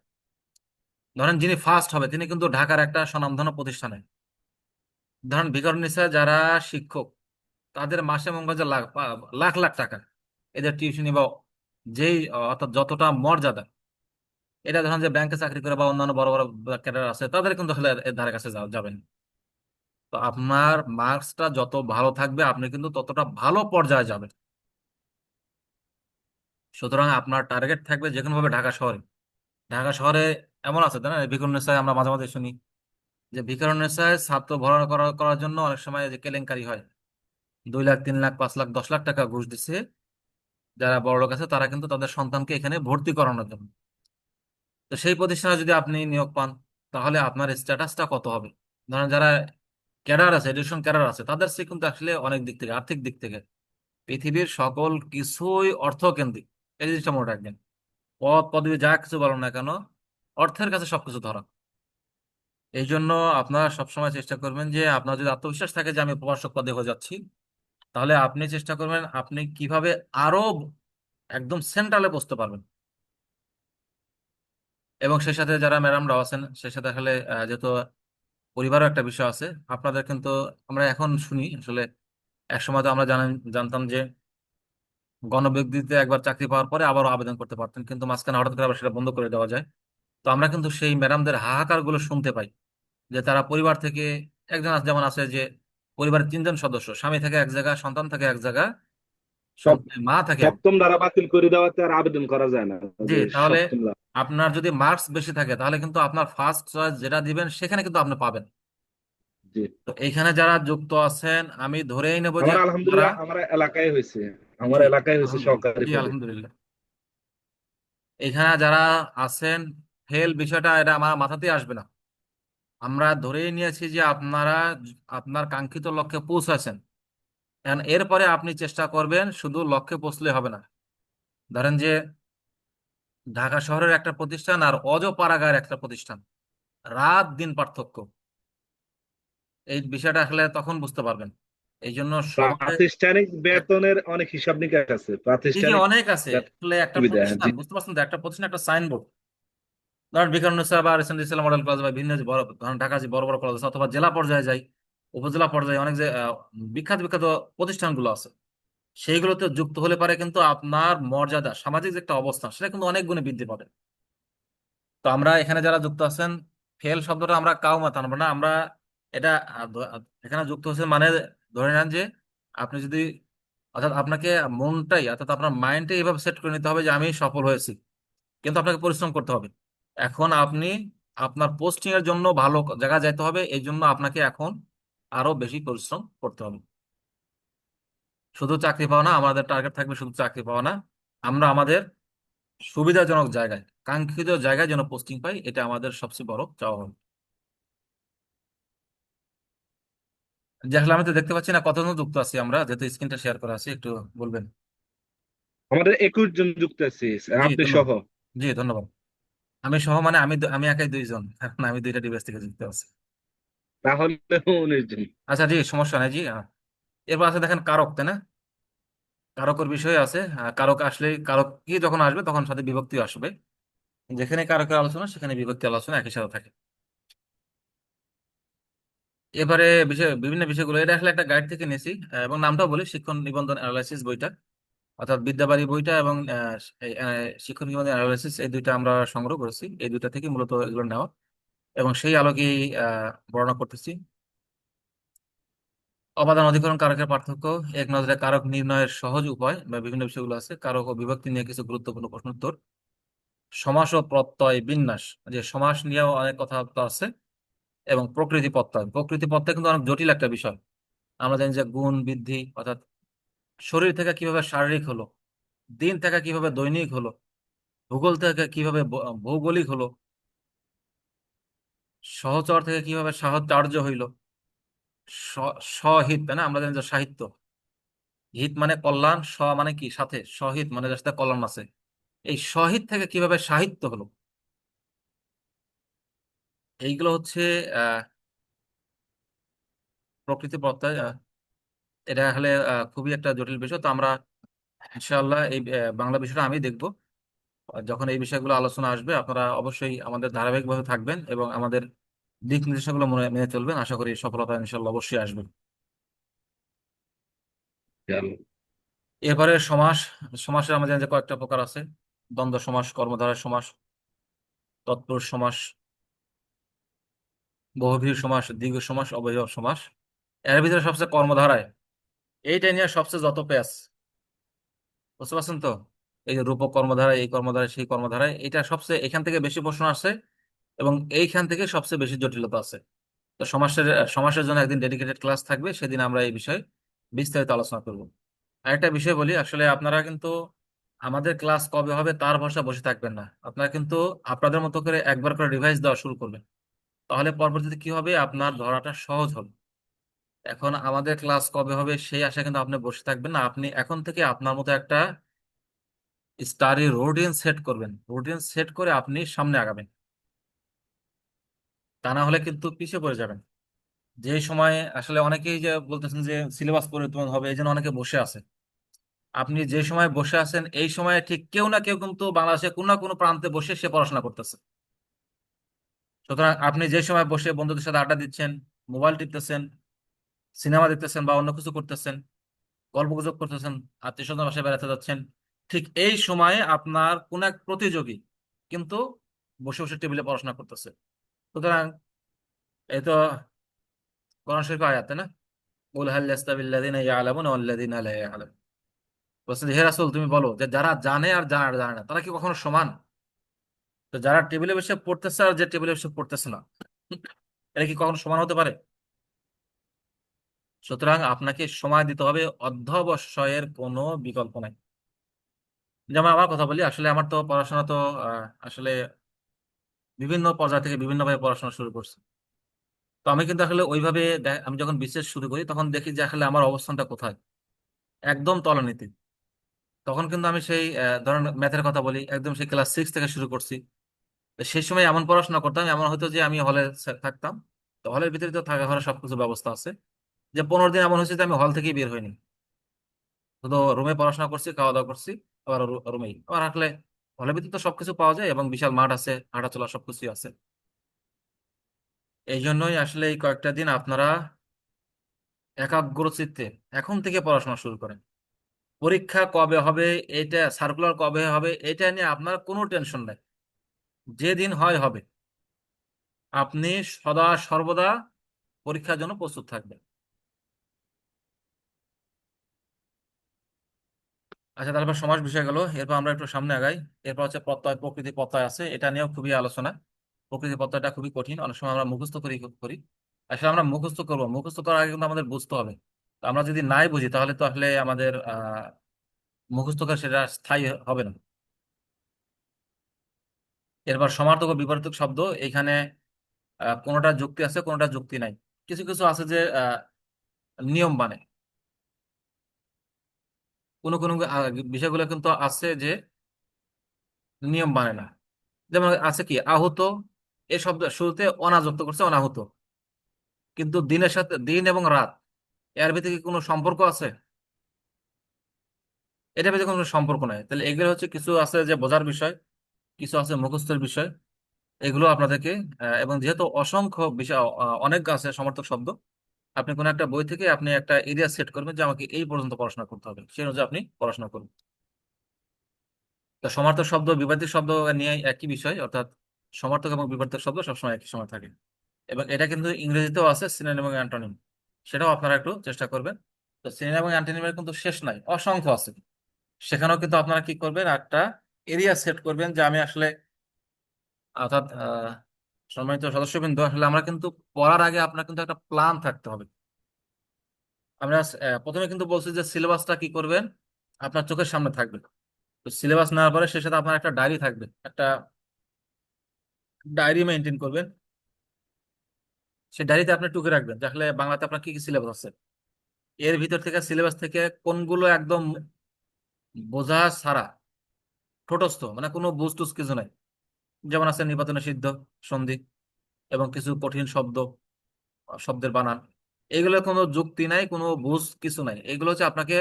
ধরেন যিনি ফার্স্ট হবে তিনি কিন্তু ঢাকার একটা স্বনামধন্য প্রতিষ্ঠানে, ধরেন ভিকারুননিসা যারা শিক্ষক, তাদের মাসে মনে করেন যে লাখ লাখ লাখ টাকা, এদের টিউশনি বা যেই অর্থাৎ যতটা মর্যাদা, এটা ধরেন যে ব্যাংকে চাকরি করে বা অন্যান্য বড় বড় ক্যাডার আছে, তাদের কিন্তু আসলে এর ধারে কাছে যাবেন। তো আপনার মার্কসটা যত ভালো থাকবে আপনি কিন্তু ততটা ভালো পর্যায়ে যাবেন। সুতরাং আপনার টার্গেট থাকবে যে কোনো ভাবে ঢাকা শহরে। ঢাকা শহরে এমন আছে তাই না, ভিকারুননিসায় আমরা মাঝে মাঝে শুনি যে ভিকারুননিসায় ছাত্র ভর্তি করার জন্য অনেক সময় যে কেলেঙ্কারি হয়, 2 লাখ, 3 লাখ, 5 লাখ, 10 লাখ টাকা ঘুষ দিচ্ছে যারা বড় লোক আছে, তারা কিন্তু তাদের সন্তানকে এখানে ভর্তি করানোর জন্য। তো সেই প্রতিষ্ঠানে যদি আপনি নিয়োগ পান, তাহলে আপনার স্ট্যাটাসটা কত হবে। ধরেন যারা ক্যাডার আছে, এডুকেশন ক্যাডার আছে, তাদের সে কিন্তু আসলে অনেক দিক থেকে, আর্থিক দিক থেকে পৃথিবীর সকল কিছুই অর্থকেন্দ্রিক। এই জিনিসটা মনে রাখবেন। পদ পদবি যা কিছু বলো না কেন, অর্থের কাছে সবকিছু ধরা। এই জন্য আপনারা সবসময় চেষ্টা করবেন যে আপনার যদি আত্মবিশ্বাস থাকে যে আমি প্রভাষক পদে হয়ে যাচ্ছি, তাহলে আপনি চেষ্টা করবেন আপনি কিভাবে আরো একদম সেন্ট্রালে বসতে পারবেন। এবং সেই সাথে যারা ম্যাডামরাও আছেন সেই সাথে আসলে যেহেতু পরিবারও একটা বিষয় আছে আপনাদের, কিন্তু আমরা এখন শুনি আসলে একসময় তো আমরা জানতাম যে গণবিজ্ঞপ্তিতে একবার চাকরি পাওয়ার পরে আবারও আবেদন করতে পারতেন, কিন্তু মাঝখানে হঠাৎ করে আবার সেটা বন্ধ করে দেওয়া যায়। তো আমরা কিন্তু সেই ম্যাডামদের হাহাকার গুলো শুনতে পাই যে তারা পরিবার থেকে, একজন যেমন আছে যে পরিবারের তিনজন সদস্য, স্বামী থাকে এক জায়গা, সন্তান থাকে এক জায়গা, সব মা থাকে এক। সপ্তম ধারা বাতিল করে দেওয়াতে আর আবেদন করা যায় না, জি, যে তাহলে সপ্তম ধারা। আপনার যদি মার্কস বেশি থাকে তাহলে কিন্তু আপনার ফার্স্ট চয়েস যেটা দিবেন সেখানে কিন্তু আপনি পাবেন। জি। তো এইখানে যারা যুক্ত আছেন আমি ধরেই নেব যে আমার আপনারা। আলহামদুলিল্লাহ আমার এলাকায় হয়েছে, জি, আমার এলাকায় হয়েছে আলহামদুলিল্লাহ, সহকারী জি পদে। আলহামদুলিল্লাহ। এখানে যারা আছেন, ফেল বিষয়টা এটা আমার মাথাতেই আসবে না। আমরা ধরেই নিয়েছি যে আপনারা আপনার কাঙ্ক্ষিত লক্ষ্যে পৌঁছেছেন। এখন এরপরে আপনি চেষ্টা করবেন, শুধু লক্ষ্যে পৌঁছলে হবে না। ধরেন যে ঢাকা শহরের একটা প্রতিষ্ঠান আর অজপাড়াগাঁয়ের একটা প্রতিষ্ঠান, রাত দিন পার্থক্য। এই বিষয়টা আসলে তখন বুঝতে পারবেন। এই জন্য সবাই। প্রাতিষ্ঠানিক বেতনের অনেক হিসাব নিকাশ আছে, জি জি, প্রাতিষ্ঠানিক অনেক আছে। বেতন আসলে একটা সুবিধা। প্রতিষ্ঠান জি। বুঝতে পারছেন তো, একটা প্রতিষ্ঠান একটা সাইনবোর্ড, ধরেন বিকারুন্নিসা বা রেসেন্ট ইসলাম মডেল কলেজ বা ভিন্ন যে বড়, ধরেন ঢাকা যে বড় বড় কলেজ আছে, অথবা জেলা পর্যায়ে যাই, উপজেলা পর্যায়ে অনেক যে বিখ্যাত বিখ্যাত প্রতিষ্ঠানগুলো আছে, সেইগুলোতে যুক্ত হলে পারে কিন্তু আপনার মর্যাদা, সামাজিক যে একটা অবস্থান, সেটা কিন্তু অনেক গুণে বৃদ্ধি পাবে। তো আমরা এখানে যারা যুক্ত আছেন, ফেল শব্দটা আমরা কাউ মাথা আনবো না। আমরা এটা এখানে যুক্ত হচ্ছে মানে ধরে নেন যে আপনি যদি, অর্থাৎ আপনাকে মনটাই, অর্থাৎ আপনার মাইন্ডটাই এইভাবে সেট করে নিতে হবে যে আমি সফল হয়েছি, কিন্তু আপনাকে পরিশ্রম করতে হবে। এখন আপনি আপনার পোস্টিং এর জন্য ভালো জায়গায় যাইতে হবে, এই জন্য আপনাকে এখন আরো বেশি পরিশ্রম করতে হবে। শুধু চাকরি পাওয়া না, আমাদের টার্গেট থাকবে শুধু চাকরি পাওয়া না, আমরা আমাদের সুবিধাজনক জায়গায়, কাঙ্ক্ষিত জায়গায় যেন পোস্টিং পাই, এটা আমাদের সবচেয়ে বড় চাওয়া হবে। যে আসলে আমি তো দেখতে পাচ্ছি না কতজন যুক্ত আছি আমরা, যেহেতু স্ক্রিনটা শেয়ার করা আছে, একটু বলবেন। আমাদের 21 জন যুক্ত আছে, জি আপনি সহ। ধন্যবাদ। জি ধন্যবাদ। আমি সহ মানে আমি একাই দুইজন, কারণ আমি দুইটা ডিভাইস থেকে যুক্ত আছি। তাহলে 19 জন। আচ্ছা জি, সমস্যা নাই জি। এরপর আছে দেখেন কারক, তাই না? কারকের বিষয় আছে। কারক আসলে, কারক কি যখন আসবে তখন সাথে বিভক্তি আসবে। যেখানে কারকের আলোচনা সেখানে বিভক্তি আলোচনা একই সাথে থাকে। এবারে বিষয়, বিভিন্ন বিষয়গুলো এটা আসলে একটা গাইড থেকে নিয়েছি, এবং নামটাও বলি, শিক্ষণ নিবন্ধন অ্যানালাইসিস বইটা, অর্থাৎ বিদ্যাবাড়ি বইটা এবং শিক্ষণ নিবন্ধন অ্যানালাইসিস, এই দুইটা আমরা সংগ্রহ করেছি, এই দুইটা থেকে মূলত এগুলো নেওয়া, এবং সেই আলোকেই বর্ণনা করতেছি। অপাদান অধিকরণ কারকের পার্থক্য, এক নজরে কারক নির্ণয়ের সহজ উপায় বা বিভিন্ন বিষয়গুলো আছে, কারক ও বিভক্তি নিয়ে কিছু গুরুত্বপূর্ণ প্রশ্নোত্তর, সমাস ও প্রত্যয় বিন্যাস, যে সমাস নিয়েও অনেক কথাবার্তা আছে, এবং প্রকৃতি প্রত্যয়। প্রকৃতি প্রত্যয় কিন্তু অনেক জটিল একটা বিষয়। আমরা জানি যে গুণ বৃদ্ধি, অর্থাৎ শরীর থেকে কিভাবে শারীরিক হলো, দিন থেকে কিভাবে দৈনিক হলো, ভূগোল থেকে কিভাবে ভৌগোলিক হলো, সহচর থেকে কিভাবে সাহচর্য হইল, সহিত, তাই না? আমরা জানি যে সাহিত্য, হিত মানে কল্যাণ, মানে কি সাথে, সহিত মানে যার সাথে কল্যাণ আছে, এই সহিত থেকে কিভাবে সাহিত্য হলো, এইগুলো হচ্ছে আহ প্রকৃতি প্রত্যয়। এটা আসলে খুবই একটা জটিল বিষয়। তো আমরা ইনশাআল্লাহ এই বাংলা বিষয়টা আমি দেখব। আর যখন এই বিষয়গুলো আলোচনা আসবে আপনারা অবশ্যই আমাদের ধারাবাহিকভাবে থাকবেন এবং আমাদের দিক নির্দেশনাগুলো মনে মেনে চলবেন। আশা করি সফলতা ইনশাআল্লাহ অবশ্যই আসবে। এরপরে সমাস। সমাসের আমরা জানি যে কয়েকটা প্রকার আছে: দ্বন্দ্ব সমাস, কর্মধারয় সমাস, তৎপুরুষ সমাস, বহুব্রীহি সমাস, দ্বিঘ সমাস, অবয়ব সমাস। এর ভিতরে সবচেয়ে কর্মধারায়, এইটা নিয়ে সবচেয়ে যত পেঁচ, বুঝতে পারছেন তো? এই যে রূপক কর্মধারায়, এই কর্মধারায়, সেই কর্মধারায়, এটা সবচেয়ে, এখান থেকে বেশি প্রশ্ন আসছে এবং এইখান থেকে সবচেয়ে বেশি জটিলতা আছে। তো সমাসের সমাসের জন্য একদিন ডেডিকেটেড ক্লাস থাকবে, সেদিন আমরা এই বিষয়ে বিস্তারিত আলোচনা করব। আরেকটা বিষয় বলি, আসলে আপনারা কিন্তু আমাদের ক্লাস কবে হবে তার ভরসা বসে থাকবেন না। আপনারা কিন্তু আপনাদের মতো করে একবার করে রিভাইজ দেওয়া শুরু করবেন, তাহলে পরবর্তীতে কি হবে, আপনার ধরাটা সহজ হবে। এখন আমাদের ক্লাস কবে হবে সেই আশা কিন্তু আপনি বসে থাকবেন না। আপনি এখন থেকে আপনার মতো একটা স্টাডি রুটিন সেট করবেন, রুটিন সেট করে আপনি সামনে আগাবেন। তা না হলে কিন্তু পিছিয়ে পড়ে যাবেন। যে সময় আসলে অনেকেই যে বলতেছেন যে সিলেবাস পরিবর্তন হবে, এই জন্য অনেকে বসে আছে। আপনি যে সময় বসে আছেন এই সময়ে ঠিক কেউ না কেউ কিন্তু বাংলাদেশে কোনো না কোনো প্রান্তে বসে সে পড়াশোনা করতেছে। সুতরাং আপনি যে সময় বসে বন্ধুদের সাথে আড্ডা দিচ্ছেন, মোবাইল টিপতেছেন, সিনেমা দেখতেছেন বা অন্য কিছু করতেছেন, গল্প গুজব করতেছেন, আত্মীয় স্বজন বাসায় বেড়াতে যাচ্ছেন, ঠিক এই সময়ে আপনার কোন এক প্রতিযোগী কিন্তু বসে বসে টেবিলে পড়াশোনা করতেছে। সুতরাং এই তো কোরআন শরীফ আয়াত, তাই না? কুল হাল ইয়াস্তাবিল্লাযিনা ইয়ালামুনা ওয়াল্লাযিনা লা ইয়ালামুন। বলছেন যে, হে রাসূল তুমি বলো যে যারা জানে আর যারা জানে না তারা কি কখনো সমান? তো যারা টেবিলে বসে পড়তেছে আর যে টেবিলে বসে পড়তেছে না, এরা কি কখনো সমান হতে পারে? সুতরাং আপনাকে সময় দিতে হবে, অধ্যবসায়ের কোনো বিকল্প নাই। যেমন আমার কথা বলি, আসলে আমার তো পড়াশোনা তো আসলে বিভিন্ন পর্যায় থেকে বিভিন্নভাবে পড়াশোনা শুরু করছি। তো আমি কিন্তু আসলে ওইভাবে আমি যখন বিশেষ শুরু করি তখন দেখি যে আসলে আমার অবস্থানটা কোথায়, একদম তলানিতে। তখন কিন্তু আমি সেই ধরেন ম্যাথের কথা বলি, একদম সেই ক্লাস 6 থেকে শুরু করছি। তো সেই সময় এমন পড়াশোনা করতাম, এমন হয়তো যে আমি হলে থাকতাম। তো হলের ভিতরে তো থাকা ঘরের সবকিছু ব্যবস্থা আছে, যে 15 দিন এমন হয়েছে যে আমি হল থেকেই বের হইনি, শুধু রুমে পড়াশোনা করছি, খাওয়া দাওয়া করছি, আবার রুমেই আবার হাঁটলে। হলের ভিতরে তো সবকিছু পাওয়া যায় এবং বিশাল মাঠ আছে, হাঁটাচলা সবকিছুই আছে। এই জন্যই আসলে এই কয়েকটা দিন আপনারা একাগ্র চিত্তে এখন থেকে পড়াশোনা শুরু করেন। পরীক্ষা কবে হবে, এটা সার্কুলার কবে হবে, এটা নিয়ে আপনার কোনো টেনশন নাই। যেদিন হয় হবে, আপনি সদা সর্বদা পরীক্ষার জন্য প্রস্তুত থাকবেন। আচ্ছা, তারপর সমাজ বিষয় গেল, এরপর আমরা একটু সামনে আগাই। এরপর হচ্ছে প্রত্যয়, প্রকৃতি প্রত্যয় আছে, এটা নিয়েও খুবই আলোচনা। প্রকৃতি প্রত্যয়টা খুবই কঠিন, অনেক সময় আমরা মুখস্থ করি। আসলে আমরা মুখস্থ করবো, মুখস্থ করার আগে কিন্তু আমাদের বুঝতে হবে। তো আমরা যদি নাই বুঝি তাহলে তো আসলে আমাদের মুখস্থ করা সেটা স্থায়ী হবে না। এরপর সমার্থক ও বিপরীতক শব্দ, এখানে কোনোটা যুক্তি আছে, কোনোটা যুক্তি নাই। কিছু কিছু আছে যে নিয়ম মানে, কোনো কোনো বিষয়গুলো কিন্তু আছে যে নিয়ম মানে না। যেমন আছে কি আহুত, এই শব্দ শুরুতে অনা যুক্ত করছে, অনাহুত। কিন্তু দিনের সাথে দিন এবং রাত, এর ভিতরে কি কোনো সম্পর্ক আছে? এটা ভিতরে কোনো সম্পর্ক নাই। তাহলে এগুলো হচ্ছে কিছু আছে যে বোঝার বিষয়, কিছু আছে মুখস্থের বিষয়। এগুলো আপনাদেরকে এবং যেহেতু অসংখ্য বিষয়, অনেক আছে সমার্থক শব্দ, আপনি কোনো একটা বই থেকে আপনি একটা এরিয়া সেট করবেন যে আমাকে এই পর্যন্ত পড়াশোনা করতে হবে, সেই অনুযায়ী আপনি পড়াশোনা করবেন। তো সমার্থক শব্দ বিপরীত শব্দ নিয়ে একই বিষয়, অর্থাৎ সমার্থক এবং বিপরীত শব্দ সবসময় একই সময় থাকে। এবং এটা কিন্তু ইংরেজিতেও আছে, সিনোনিম এবং অ্যান্টোনিম, সেটাও আপনারা একটু চেষ্টা করবেন। তো সিনোনিম এবং অ্যান্টোনিমের কিন্তু শেষ নাই, অসংখ্য আছে। সেখানেও কিন্তু আপনারা কি করবেন, একটা এরিয়া সেট করবেন যে আমি আসলে, অর্থাৎ সম্মানিত সদস্যবৃন্দ, আসলে আমরা কিন্তু পড়ার আগে আপনার কিন্তু একটা প্ল্যান থাকতে হবে। আমরা প্রথমে কিন্তু বলছি যে সিলেবাসটা কি করবেন, আপনার চোখের সামনে থাকবে। তো সিলেবাস নেওয়ার পরে সে সাথে আপনার একটা ডায়েরি থাকবে, একটা ডায়েরি মেনটেন করবেন। সেই ডায়েরিতে আপনি টুকে রাখবেন যে আসলে বাংলাতে আপনার কি কি সিলেবাস আছে, এর ভিতর থেকে সিলেবাস থেকে কোনগুলো একদম বোঝা ছাড়া, ঠোঁটস্থ, মানে কোনো বুঝ টুজ কিছু নাই। যেমন আছে নিপাতনে সিদ্ধ, সন্ধি, এবং কিছু কঠিন শব্দ, শব্দের বানান। এগুলোর কোনো যুক্তি নাই, কোনো বুঝ কিছু নাই। এগুলো হচ্ছে আপনাকে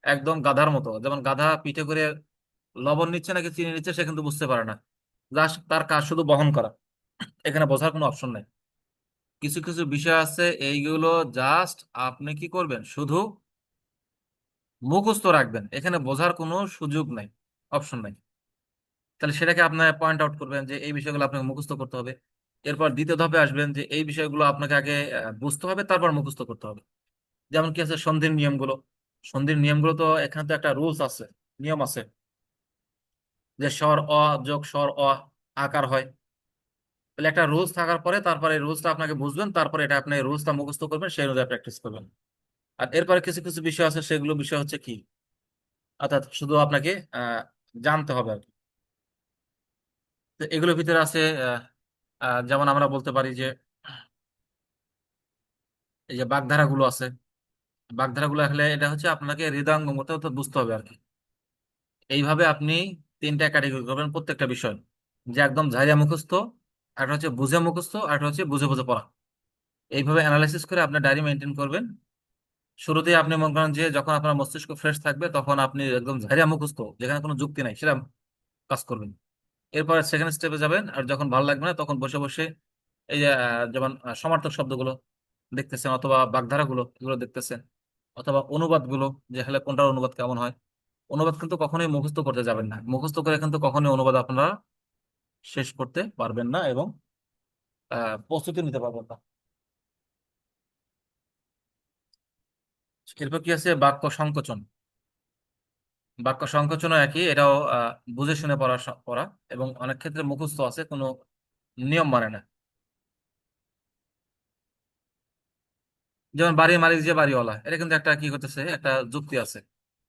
একদম গাধার মতো, যেমন গাধা পিঠে করে লবণ নিচ্ছে নাকি চিনি নিচ্ছে সে কিন্তু বুঝতে পারে না। জাস্ট তার কাজ শুধু বহন করা, এখানে বোঝার কোনো অপশন নাই। কিছু কিছু বিষয় আছে, এইগুলো জাস্ট আপনি কি করবেন, শুধু মুখস্থ রাখবেন, এখানে বোঝার কোনো সুযোগ নাই, অপশন নাই। তাহলে সেটাকে আপনার পয়েন্ট আউট করবেন যে এই বিষয়গুলো আপনাকে মুখস্থ করতে হবে। এরপর দ্বিতীয় ধাপে আসবেন যে এই বিষয়গুলো আপনাকে আগে বুঝতে হবে, তারপর মুখস্থ করতে হবে। যেমন কি আছে সন্ধির নিয়মগুলো। সন্ধির নিয়মগুলো তো এখানে তো একটা রুলস আছে, নিয়ম আছে, যে স্বর অ যোগ স্বর অ আকার হয়। তাহলে একটা রুলস থাকার পরে তারপরে এই রুলসটা আপনাকে বুঝবেন, তারপরে এটা আপনি রুলসটা মুখস্থ করবেন, সেই অনুযায়ী প্র্যাকটিস করবেন। আর এরপরে কিছু কিছু বিষয় আছে, সেগুলো বিষয় হচ্ছে কি, অর্থাৎ শুধু আপনাকে জানতে হবে আর কি। তো এগুলোর ভিতরে আছে যেমন আমরা বলতে পারি যে এই যে বাগধারাগুলো আছে। বাগধারাগুলো আসলে এটা হচ্ছে আপনাকে হৃদয়ঙ্গম করতে অর্থাৎ বুঝতে হবে আর কি। এইভাবে আপনি 3টা ক্যাটাগরি করবেন প্রত্যেকটা বিষয়, যে একদম ঝাইরা মুখস্থ, আর হচ্ছে বুঝে মুখস্থ, আর হচ্ছে বুঝে বুঝে পড়া। এইভাবে অ্যানালাইসিস করে আপনি ডায়েরি মেনটেন করবেন। শুরুতেই আপনি মনে করেন যে যখন আপনার মস্তিষ্ক ফ্রেশ থাকবে তখন আপনি একদম ঝাড়িয়া মুখস্থ, যেখানে কোনো যুক্তি নাই, সেটা কাজ করবেন। এরপর সেকেন্ড স্টেপে যাবেন, আর যখন ভালো লাগবে না তখন বসে বসে এই যে যেমন সমার্থক শব্দগুলো দেখতেছেন, অথবা বাগধারাগুলো এগুলো দেখতেছেন, অথবা অনুবাদগুলো, যে হলে কোনটার অনুবাদ কেমন হয়। অনুবাদ কিন্তু কখনোই মুখস্থ করতে যাবেন না, মুখস্থ করে কিন্তু কখনোই অনুবাদ আপনারা শেষ করতে পারবেন না, এবং প্রস্তুতি নিতে পারবেন না। এরপর কি আছে, বাক্য সংকোচন। বাক্য সংকোচনও একই, এটাও বুঝে শুনে পড়া, এবং অনেক ক্ষেত্রে মুখস্থ আছে, কোনো নিয়ম মানে না। যেমন বাড়ির মালিক যে বাড়িওয়ালা, এটা কিন্তু একটা কি করতেছে, একটা যুক্তি আছে।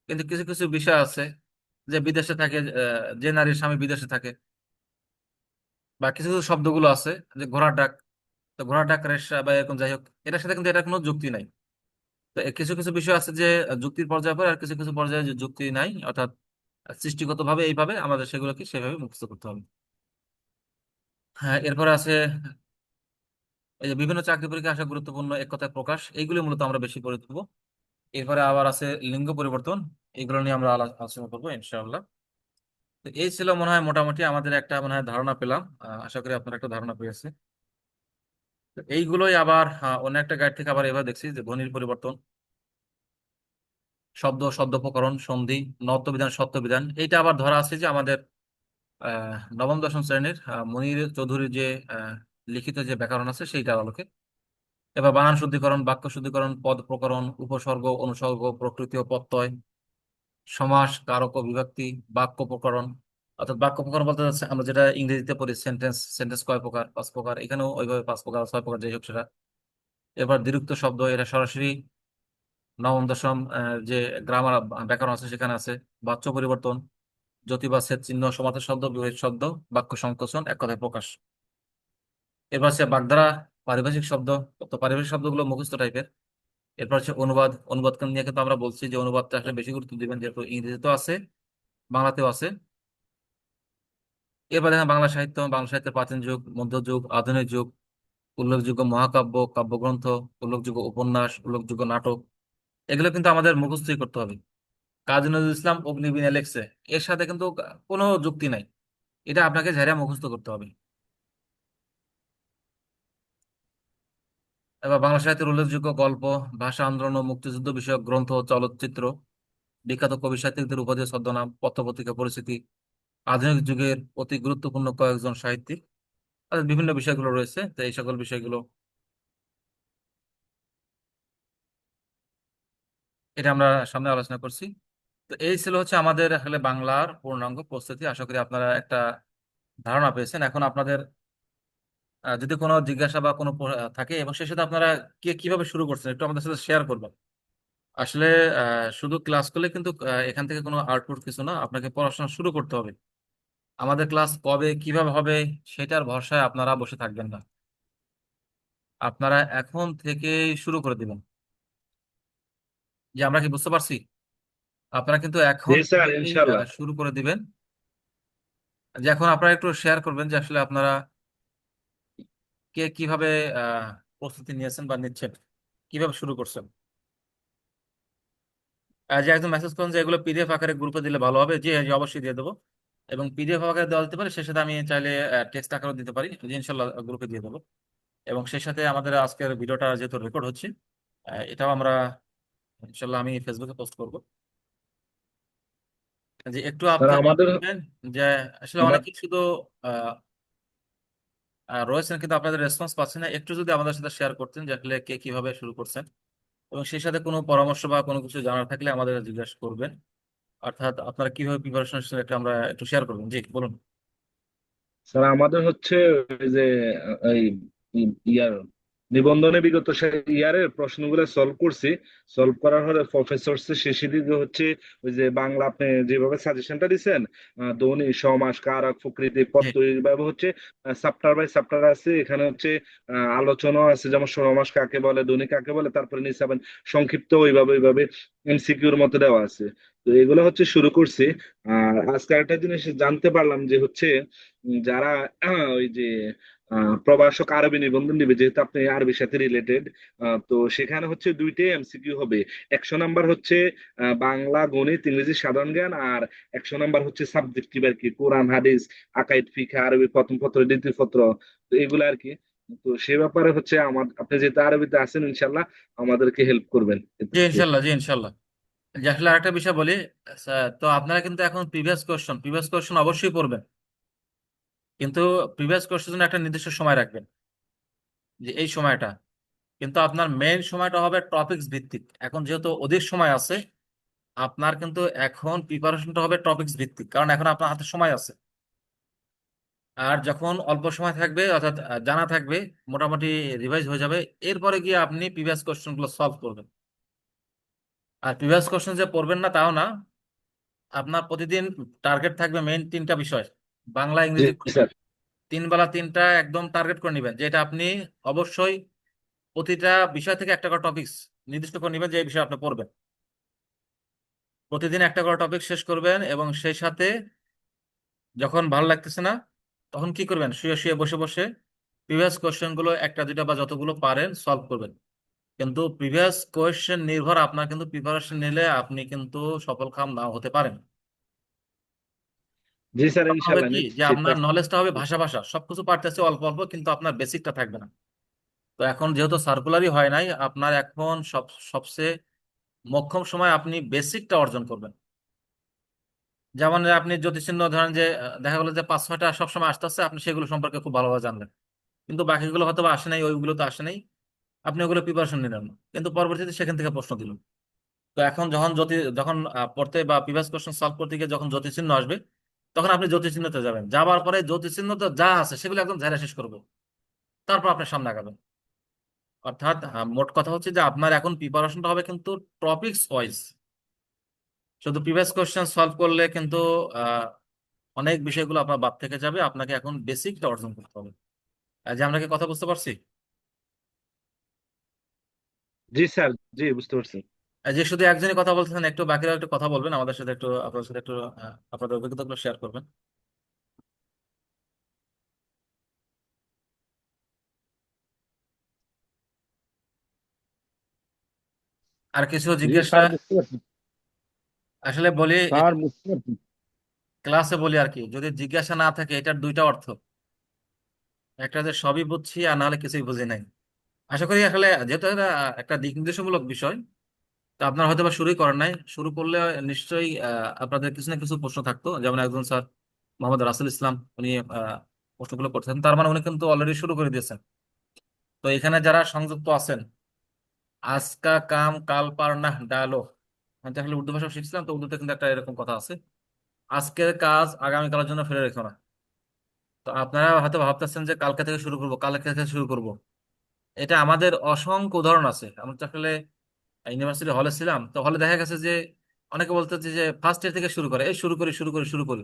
কিন্তু কিছু কিছু বিষয় আছে, যে বিদেশে থাকে, যে নারীর স্বামী বিদেশে থাকে, বা কিছু কিছু শব্দগুলো আছে, যে ঘোড়ার ডাক, তো ঘোড়ার ডাক রেশা বা এরকম, যাই হোক, এটার সাথে কিন্তু এটা কোনো যুক্তি নাই। তো কিছু কিছু বিষয় আছে যে যুক্তির পর্যায়ে পড়ে, আর কিছু কিছু পর্যায়ে যে যুক্তি নাই, অর্থাৎ সৃষ্টিগত ভাবে এইভাবে আমাদের সেগুলোকে সেভাবে মুখস্থ করতে হবে। হ্যাঁ, এরপরে আছে এই যে বিভিন্ন চাকরি পরীক্ষা আসা গুরুত্বপূর্ণ এক কথায় প্রকাশ, এইগুলো মূলত আমরা বেশি করে দেবো। এরপরে আবার আছে লিঙ্গ পরিবর্তন, এগুলো নিয়ে আমরা আলোচনা করবো ইনশাআল্লাহ। তো এই ছিল মনে হয় মোটামুটি আমাদের একটা মনে হয় ধারণা পেলাম। আশা করি আপনারা একটা ধারণা পেয়েছে। তো এইগুলোই আবার অন্য একটা গাইড থেকে আবার এবার দেখছি যে ধ্বনির পরিবর্তন, শব্দ শব্দপ্রকরণ, সন্ধি, নত্যবিধান সত্যবিধান, এইটা আবার ধরা আছে যে আমাদের নবম দশম শ্রেণীর মনির চৌধুরীর যে আহ, লিখিত যে ব্যাকরণ আছে সেইটার আলোকে। এবার বানান শুদ্ধিকরণ, বাক্য শুদ্ধিকরণ, পদ প্রকরণ, উপসর্গ অনুসর্গ, প্রকৃতি ও প্রত্যয়, সমাস, কারক ও বিভক্তি, বাক্য প্রকরণ। অর্থাৎ বাক্য প্রকরণ বলতে যাচ্ছে আমরা যেটা ইংরেজিতে পড়ি সেন্টেন্স, সেন্টেন্স কয় প্রকার, পাঁচ প্রকার, এখানেও ওইভাবে পাঁচ প্রকার ছয় প্রকার, যাই হোক সেটা। এবার দ্বিরুক্ত শব্দ, এটা সরাসরি নবম দশম যে গ্রামার ব্যাকরণ আছে সেখানে আছে। বাচ্য পরিবর্তন, যতি বা ছেদ চিহ্ন, সমার্থক শব্দ, বিপরীত শব্দ, বাক্য সংকোচন, এক কথায় প্রকাশ। এরপর হচ্ছে বাগধারা, পারিভাষিক শব্দ। তো পারিভাষিক শব্দগুলো মুখস্থ টাইপের। এরপর হচ্ছে অনুবাদ, অনুবাদকে নিয়ে কিন্তু আমরা বলছি যে অনুবাদটা আসলে বেশি গুরুত্ব দিবেন, যেহেতু ইংরেজিতেও আছে, বাংলাতেও আছে। এরপর দেখেন বাংলা সাহিত্য, বাংলা সাহিত্যের প্রাচীন যুগ, মধ্যযুগ, আধুনিক যুগ, উল্লেখযোগ্য মহাকাব্য, কাব্যগ্রন্থ, উল্লেখযোগ্য উপন্যাস, উল্লেখযোগ্য নাটক, এগুলো কিন্তু আমাদের মুখস্থই করতে হবে। কাজী নজরুল ইসলাম অগ্নিবীণে লেখছে, এর সাথে কিন্তু কোনো যুক্তি নাই, এটা আপনাকে ঝাড়িয়া মুখস্থ করতে হবে। এবার বাংলা সাহিত্যের উল্লেখযোগ্য গল্প, ভাষা আন্দোলন ও মুক্তিযুদ্ধ বিষয়ক গ্রন্থ, চলচ্চিত্র, বিখ্যাত কবি সাহিত্যিকদের উপাধি ও ছদ্মনাম, পত্রপত্রিকা পরিচিতি, আধুনিক যুগের অতি গুরুত্বপূর্ণ কয়েকজন সাহিত্যিক, আর বিভিন্ন বিষয়গুলো রয়েছে। তো এই সকল বিষয়গুলো এটা আমরা সামনে আলোচনা করছি। তো এই ছিল হচ্ছে আমাদের আসলে বাংলার পূর্ণাঙ্গ প্রস্তুতি। আশা করি আপনারা একটা ধারণা পেয়েছেন। এখন আপনাদের যদি কোনো জিজ্ঞাসা বা কোনো থাকে, এবং সেই সাথে আপনারা কে কিভাবে শুরু করছেন একটু আমাদের সাথে শেয়ার করবেন। আসলে শুধু ক্লাস করলে কিন্তু এখান থেকে কোনো আউটপুট কিছু না, আপনাকে পড়াশোনা শুরু করতে হবে। আমাদের ক্লাস কবে কিভাবে হবে সেটার ভরসায় আপনারা বসে থাকবেন না, আপনারা এখন থেকেই শুরু করে দিবেন। যে আমরা কি বুঝতে পারছি, আপনারা কিন্তু এখন জি স্যার, থেকেই ইনশাল্লাহ। শুরু করে দিবেন। যে এখন আপনারা একটু শেয়ার করবেন যে আসলে আপনারা কে কিভাবে আহ প্রস্তুতি নিয়েছেন বা নিচ্ছেন, কিভাবে শুরু করছেন। যে একদম মেসেজ করুন যে এগুলো পিডিএফ আকারে গ্রুপে দিলে ভালো হবে, জি জি অবশ্যই দিয়ে দেবো। এবং পিডিএফ আকারে দেওয়া যেতে পারে, সেই সাথে আমি চাইলে টেক্সট আকারেও দিতে পারি, জি ইনশাল্লাহ গ্রুপে দিয়ে দেবো। এবং সেই সাথে আমাদের আজকের ভিডিওটা যেহেতু রেকর্ড হচ্ছে, এটাও আমরা ইনশাল্লাহ আমি ফেসবুকে পোস্ট করবো। যে একটু স্যার আপনারা আমাদের দেখবেন যে আসলে আমার অনেকেই শুধু আহ, রয়েছেন কিন্তু আপনাদের রেসপন্স পাচ্ছেন না, একটু যদি আমাদের সাথে শেয়ার করতেন যে আসলে কে কিভাবে শুরু করছেন, এবং সেই সাথে কোনো পরামর্শ বা কোনো কিছু জানার থাকলে আমাদের জিজ্ঞাসা করবেন। অর্থাৎ আপনারা কিভাবে প্রিপারেশন এটা আমরা একটু শেয়ার করবেন, জি বলুন। স্যার আমাদের হচ্ছে ওই যে এই ইয়ার নিবন্ধনে বিগত ইয়ারের প্রশ্নগুলো সলভ করছি। সলভ করার পরে প্রফেসর শেষের দিকে হচ্ছে ওই যে বাংলা আপনি যেভাবে সাজেশনটা দিচ্ছেন, ধ্বনি, সমাস, কারক, প্রকৃতি, জি প্রত্যয়, এইভাবে হচ্ছে চ্যাপ্টার বাই চ্যাপ্টার আছে। এখানে হচ্ছে আলোচনা আছে, যেমন সমাস কাকে বলে, ধ্বনি কাকে বলে, তারপরে নিচে আবার সংক্ষিপ্ত ওইভাবে ওইভাবে এমসিকিউর মতো দেওয়া আছে। তো এগুলো হচ্ছে শুরু করছি। আর আজকে একটা জিনিস জানতে পারলাম যে হচ্ছে যারা ওই যে প্রভাষক আরবি নিবন্ধন নিবে, যেহেতু আপনি আরবির সাথে রিলেটেড। তো সেখানে হচ্ছে দুইটাই এমসিকিউ হবে। 100 নাম্বার হচ্ছে বাংলা, গণিত, ইংরেজি সাধারণ জ্ঞান, আর 100 নাম্বার হচ্ছে সাবজেক্টিভ আর কি, কোরআন হাদিস, আকাইদ ফিকহ, আরবি প্রথম পত্র দ্বিতীয় পত্র, তো এগুলো আর কি। তো সে ব্যাপারে হচ্ছে আমার, আপনি যেহেতু আরবিতে আছেন ইনশাল্লাহ আমাদেরকে হেল্প করবেন জি ইনশাল্লাহ, জি ইনশাল্লাহ। যে আসলে আরেকটা বিষয় বলি, তো আপনারা কিন্তু এখন প্রিভিয়াস কোয়েশ্চন অবশ্যই পড়বেন, কিন্তু প্রিভিয়াস কোয়েশ্চেন জন্য একটা নির্দিষ্ট সময় রাখবেন, যে এই সময়টা। কিন্তু আপনার মেইন সময়টা হবে টপিকস ভিত্তিক। এখন যেহেতু অধিক সময় আছে, আপনার কিন্তু এখন প্রিপারেশনটা হবে টপিকস ভিত্তিক, কারণ এখন আপনার হাতে সময় আছে। আর যখন অল্প সময় থাকবে, অর্থাৎ জানা থাকবে, মোটামুটি রিভাইজ হয়ে যাবে, এরপরে গিয়ে আপনি প্রিভিয়াস কোশ্চেন গুলো সলভ করবেন। আর প্রিভিয়াস কোশ্চেন যে পড়বেন না তাও না, আপনার প্রতিদিন টার্গেট থাকবে মেইন তিনটা বিষয়, বাংলা, জি ইংরেজি, গণিত। স্যার। 3 বেলা 3টা একদম টার্গেট করে নেবেন, যেটা আপনি অবশ্যই প্রতিটা বিষয় থেকে একটা করে টপিকস নির্দিষ্ট করে নেবেন, যে এই বিষয় আপনি পড়বেন। প্রতিদিন একটা করে টপিক শেষ করবেন, এবং সেই সাথে যখন ভালো লাগতেছে না, তখন কি করবেন, শুয়ে শুয়ে বসে বসে প্রিভিয়াস কোশ্চেন গুলো একটা দুইটা বা যতগুলো পারেন সলভ করবেন। কিন্তু প্রিভিয়াস কোয়েশ্চেন নির্ভর আপনার কিন্তু প্রিপারেশন নিলে আপনি কিন্তু সফল কাম নাও হতে পারেন। জি স্যার, তখন হবে ইনশাল্লাহ কি, যে নিশ্চিত। আপনার নলেজটা হবে ভাষা ভাষা, সবকিছু পারতেছে অল্প অল্প, কিন্তু আপনার বেসিকটা থাকবে না। তো এখন যেহেতু সার্কুলারই হয় নাই, আপনার এখন সবচেয়ে মোক্ষম সময় আপনি বেসিকটা অর্জন করবেন। যেমন যে আপনি জ্যোতিষচিহ্ন ধরেন, যে দেখা গেলো যে 5-6টা সবসময় আসতেছে, আপনি সেগুলো সম্পর্কে খুব ভালোভাবে জানলেন, কিন্তু বাকিগুলো হয়তো বা আসে নাই, ওইগুলো তো আসে নাই, আপনি ওগুলো প্রিপারেশন নিলেন না, কিন্তু পরবর্তীতে সেখান থেকে প্রশ্ন দিল। তো এখন যখন পড়তে বা প্রিভিয়াস কোশ্চেন সলভ করতে গিয়ে যখন জ্যোতিচিহ্ন আসবে, তখন আপনি জ্যোতিচিহ্নতে যাবেন, যাবার পরে জ্যোতিচিহ্নতে যা আছে সেগুলো একদম ঝেড়ে শেষ করবো, তারপর আপনি সামনে আগাবেন। অর্থাৎ মোট কথা হচ্ছে যে আপনার এখন প্রিপারেশনটা হবে কিন্তু টপিকস ওয়াইজ। শুধু প্রিভিয়াস কোশ্চেন সলভ করলে কিন্তু আহ, অনেক বিষয়গুলো আপনার বাদ থেকে যাবে, আপনাকে এখন বেসিকটা অর্জন করতে হবে। যে আমরা কি কথা বুঝতে পারছি? জি স্যার, জি বুঝতে পারছি। যে শুধু একজনই কথা বলতেছেন, একটু বাকিরা একটু কথা বলবেন, আমাদের সাথে একটু, আপনাদের সাথে একটু আপনাদের অভিজ্ঞতাগুলো শেয়ার করবেন। আর কিছু জি জিজ্ঞাসা স্যার, বুঝতে পারছি। আসলে বলি, স্যার বুঝতে পারছি। ক্লাসে বলি আর কি, যদি জিজ্ঞাসা না থাকে, এটার দুইটা অর্থ: একটা যে সবই বুঝছি, আর নাহলে কিছুই বুঝি নাই। আশা করি আসলে, যেহেতু এটা একটা দিক নির্দেশমূলক বিষয়, তো আপনারা হয়তো বা শুরুই করেন নাই। শুরু করলে নিশ্চয়ই আপনাদের কিছু না কিছু প্রশ্ন থাকতো। যেমন একজন স্যার, মোহাম্মদ রাসেল ইসলাম, উনি প্রশ্নগুলো করতেন, তার মানে উনি কিন্তু অলরেডি শুরু করে দিয়েছেন। তো এখানে যারা সংযুক্ত আছেন, আজকা কাম কাল পার না ডালো, আমি তো আসলে উর্দু ভাষা শিখছিলাম, তো উর্দুতে কিন্তু একটা এরকম কথা আছে, আজকের কাজ আগামীকালের জন্য ফেলে রেখো না। তো আপনারা হয়তো ভাবতেছেন যে কালকে থেকে শুরু করব, কালকে থেকে শুরু করব। এটা আমাদের অসংখ্য উদাহরণ আছে। আমরা তো আসলে ইউনিভার্সিটি হলে ছিলাম, তো হলে দেখা গেছে যে অনেকে বলতেছে যে ফার্স্ট ইয়ার থেকে শুরু করে, এই শুরু করি।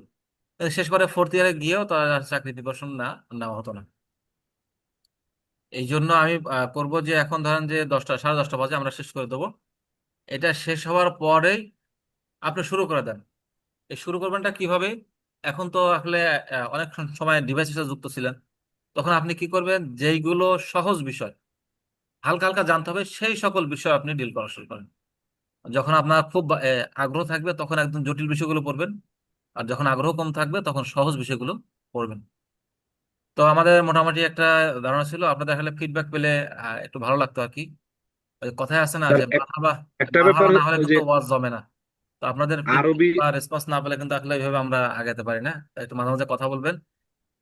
কিন্তু শেষ করে ফোর্থ ইয়ারে গিয়েও তার চাকরি প্রিপারেশন নেওয়া হতো না। এই জন্য আমি করব যে, এখন ধরেন যে 10টা, 10:30 বাজে আমরা শেষ করে দেবো, এটা শেষ হওয়ার পরেই আপনি শুরু করে দেন। এই শুরু করবেনটা কিভাবে? এখন তো আসলে অনেক সময় ডিভাইসের সাথে যুক্ত ছিলেন, তখন আপনি কি করবেন, যেইগুলো সহজ বিষয়, হালকা হালকা জানতে হবে, সেই সকল বিষয় আপনি ডিল করা শুরু করেন। যখন আপনার খুব আগ্রহ থাকবে, তখন একদম জটিল বিষয়গুলো পড়বেন, আর যখন আগ্রহ কম থাকবে, তখন সহজ বিষয়গুলো পড়বেন। তো আমাদের মোটামুটি একটা ধারণা ছিল, আপনাদের আসলে ফিডব্যাক পেলে একটু ভালো লাগতো আর কি। ওই কথায় আছে না স্যার যে মারহাবা, একটা ব্যাপার, মারহাবা না হলে ওই যে কিন্তু ওয়াজ জমে না। তো আপনাদের ফিডব্যাক আরবি, বা রেসপন্স না পেলে কিন্তু আসলে এইভাবে আমরা আগাতে পারি না। তাই একটু মাঝে মাঝে কথা বলবেন,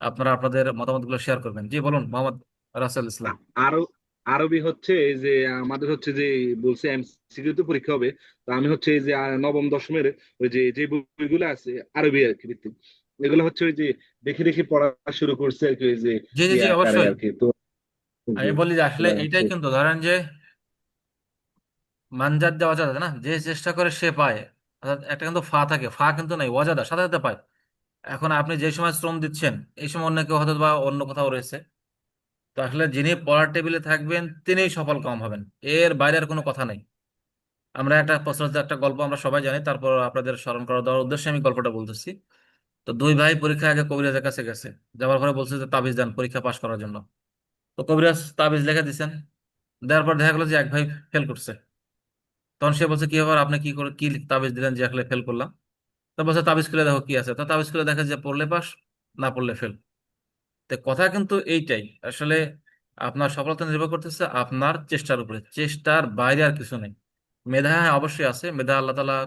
আপনারা আপনাদের মতামতগুলো শেয়ার করবেন। জি বলুন, মোহাম্মদ রাসেল ইসলাম। আরো আরবি হচ্ছে এই যে আমাদের হচ্ছে যে বলছে এমসিকিউ তো পরীক্ষা হবে। তো আমি হচ্ছে এই যে নবম দশমের ওই যে যে বইগুলো আছে আরবি আর কি ভিত্তিক, এগুলো হচ্ছে ওই যে দেখে দেখে পড়া শুরু করছে আর কি, ওই যে জি জি জি, আকারে অবশ্যই। আর কি। তো জি, আমি বলি যে আসলে এগুলা হচ্ছে। এইটাই কিন্তু ধরেন যে মানজাত দেওয়া যায় না, যে চেষ্টা করে সে পায়। অর্থাৎ একটা কিন্তু ফা থাকে, ফা কিন্তু নাই, ওয়াজাদা সাথে সাথে পায়। এখন আপনি যে সময় শ্রম দিচ্ছেন, এই সময় অন্য কেউ হয়তো বা অন্য কোথাও রয়েছে। তো আসলে যিনি পড়ার টেবিলে থাকবেন, তিনিই সফল কাম হবেন, এর বাইরে আর কোনো কথা নেই। আমরা একটা প্রচলিত একটা গল্প আমরা সবাই জানি, তারপর আপনাদের স্মরণ করা দেওয়ার উদ্দেশ্যে আমি গল্পটা বলতেছি। তো দুই ভাই পরীক্ষা আগে কবিরাজের কাছে গেছে, যাওয়ার পরে বলছে যে তাবিজ দেন পরীক্ষা পাশ করার জন্য। তো কবিরাজ তাবিজ লিখে দিচ্ছেন, দেওয়ার পর দেখা গেলো যে এক ভাই ফেল করছে। তখন সে বলছে কি ব্যাপার, আপনি কি করে কি তাবিজ দিলেন যে আসলে ফেল করলাম? তো বলছে তাবিজ খুলে দেখো কি আছে। তো তাবিজ খুলে দেখে যে পড়লে পাস, না পড়লে ফেল। তো কথা কিন্তু এইটাই আসলে, আপনার সফলতা নির্ভর করতেছে আপনার চেষ্টার উপরে, চেষ্টার বাইরে আর কিছু নেই। মেধা হ্যাঁ অবশ্যই আছে, মেধা আল্লাহ তাআলা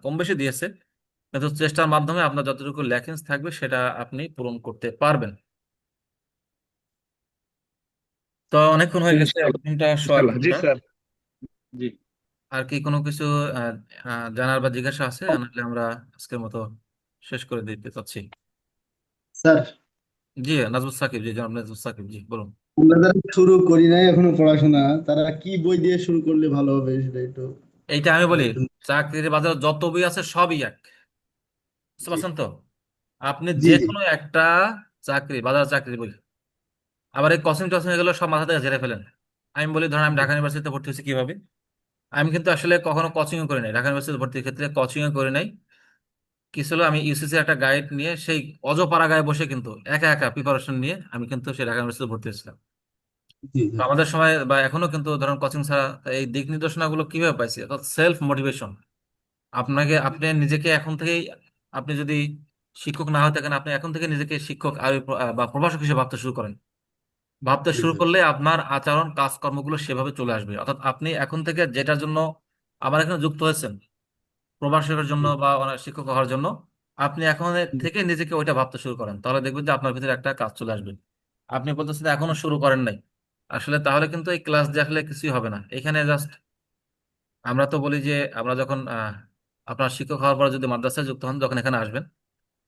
কম বেশি দিয়েছে, কিন্তু চেষ্টার মাধ্যমে আপনার যতটুকু ল্যাকিংস থাকবে সেটা আপনি পূরণ করতে পারবেন। তো অনেকক্ষণ হয়ে গেছে, এক ইনশাল্লাহ। ঘন্টা সোয়া এক ইনশাল্লাহ, জি ঘন্টা। স্যার। জি আর কি কোনো কিছু আহ, জানার বা জিজ্ঞাসা আছে? নাহলে আমরা আজকের মতো শেষ করে দিতে চাচ্ছি। স্যার, জি নাজমুল সাকিব, জি জনাব নাজমুল সাকিব, জি বলুন। আমরা যারা শুরু করি নাই এখনো পড়াশোনা, তারা কি বই দিয়ে শুরু করলে ভালো হবে সেটা একটু এইটা আমি বলি, আমাকে একটু। চাকরির বাজারে যত বই আছে সবই এক, বুঝতে জি পারছেন তো? আপনি জি যে জি কোনো একটা চাকরি, বাজার চাকরি বই, আবার এই কোচিং টোচিং এগুলো সব মাথা থেকে ঝেড়ে ফেলেন। আমি বলি ধরেন আমি ঢাকা ইউনিভার্সিটিতে ভর্তি হয়েছি কিভাবে। আমি কিন্তু আসলে কখনো কোচিংও করি নাই, ঢাকা ইউনিভার্সিটি ভর্তির ক্ষেত্রে কোচিংও করি নাই। কি ছিল, আমি ইউসিসি একটা গাইড নিয়ে সেই অজপাড়া গায়ে বসে কিন্তু একা একা প্রিপারেশন নিয়ে আমি কিন্তু সেই ঢাকা ইউনিভার্সিটি ভর্তি হয়েছিলাম। জি তো স্যার। আমাদের সময় বা এখনো কিন্তু ধরেন কোচিং ছাড়া এই দিক নির্দেশনা গুলো কিভাবে পাইছি, অর্থাৎ সেলফ মোটিভেশন। আপনাকে আপনি নিজেকে এখন থেকেই, আপনি যদি শিক্ষক না হয়ে থাকেন, আপনি এখন থেকে নিজেকে শিক্ষক বা প্রভাষক হিসেবে ভাবতে শুরু করেন। ভাবতে জি শুরু স্যার। করলে আপনার আচরণ কাজকর্মগুলো সেভাবে চলে আসবে। অর্থাৎ আপনি এখন থেকে যেটার জন্য আমার এখানে যুক্ত হয়েছেন, প্রভাষকের জন্য জি বা অনেক শিক্ষক হওয়ার জন্য, আপনি এখন থেকে নিজেকে ওইটা ভাবতে শুরু করেন, তাহলে দেখবেন যে আপনার ভিতরে একটা কাজ চলে আসবে। আপনি বলতেছেন এখনো শুরু করেন নাই, আসলে তাহলে কিন্তু এই ক্লাস দিয়ে আসলে কিছুই হবে না। এখানে জাস্ট আমরা তো বলি যে আমরা যখন আপনার শিক্ষক হওয়ার পর যদি মাদ্রাসায় যুক্ত হন, যখন এখানে আসবেন,